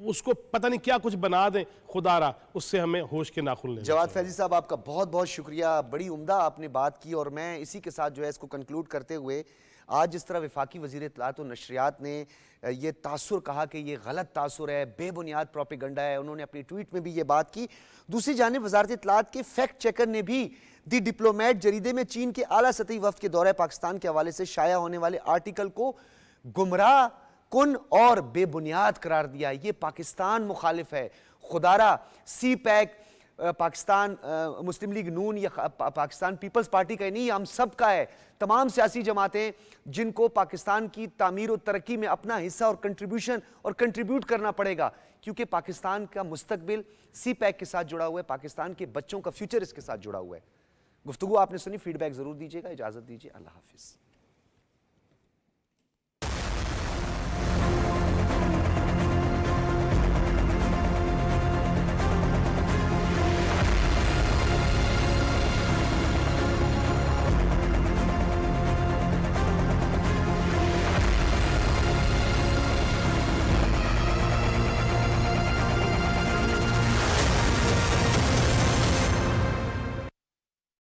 उसको पता नहीं क्या कुछ बना दें, खुदारा उससे हमें होश के नाखुन लें। जवाद फैजी साहब, आपका बहुत बहुत शुक्रिया, बड़ी उम्दा आपने बात की। और मैं इसी के साथ जो है इसको कंक्लूड करते हुए, आज जिस तरह वफाकी वज़ीर इत्तलात और नशरियात ने ये तासुर कहा कि ये गलत तासुर है, बेबुनियाद प्रोपेगेंडा है, उन्होंने अपनी ट्वीट में भी ये बात की। दूसरी जानिब वज़ारत इत्तलात के फैक्ट चेकर ने भी दी डिप्लोमेट जरीदे में चीन के आला सतही वफ्द के दौरे पाकिस्तान के हवाले से शाया होने वाले आर्टिकल को गुमराह कुन और बेबुनियाद करार दिया। ये पाकिस्तान मुखालिफ है। खुदारा सी पैक पाकिस्तान मुस्लिम लीग नून या पाकिस्तान पीपल्स पार्टी का ही नहीं, हम सब का है। तमाम सियासी जमातें जिनको पाकिस्तान की तामीर और तरक्की में अपना हिस्सा और कंट्रीब्यूशन और कंट्रीब्यूट करना पड़ेगा, क्योंकि पाकिस्तान का मुस्तकबिल सी पैक के साथ जुड़ा हुआ है, पाकिस्तान के बच्चों का फ्यूचर इसके साथ जुड़ा हुआ है। गुफ्तगू आपने सुनी, फीडबैक जरूर दीजिएगा। इजाजत दीजिए, अल्लाह हाफिज।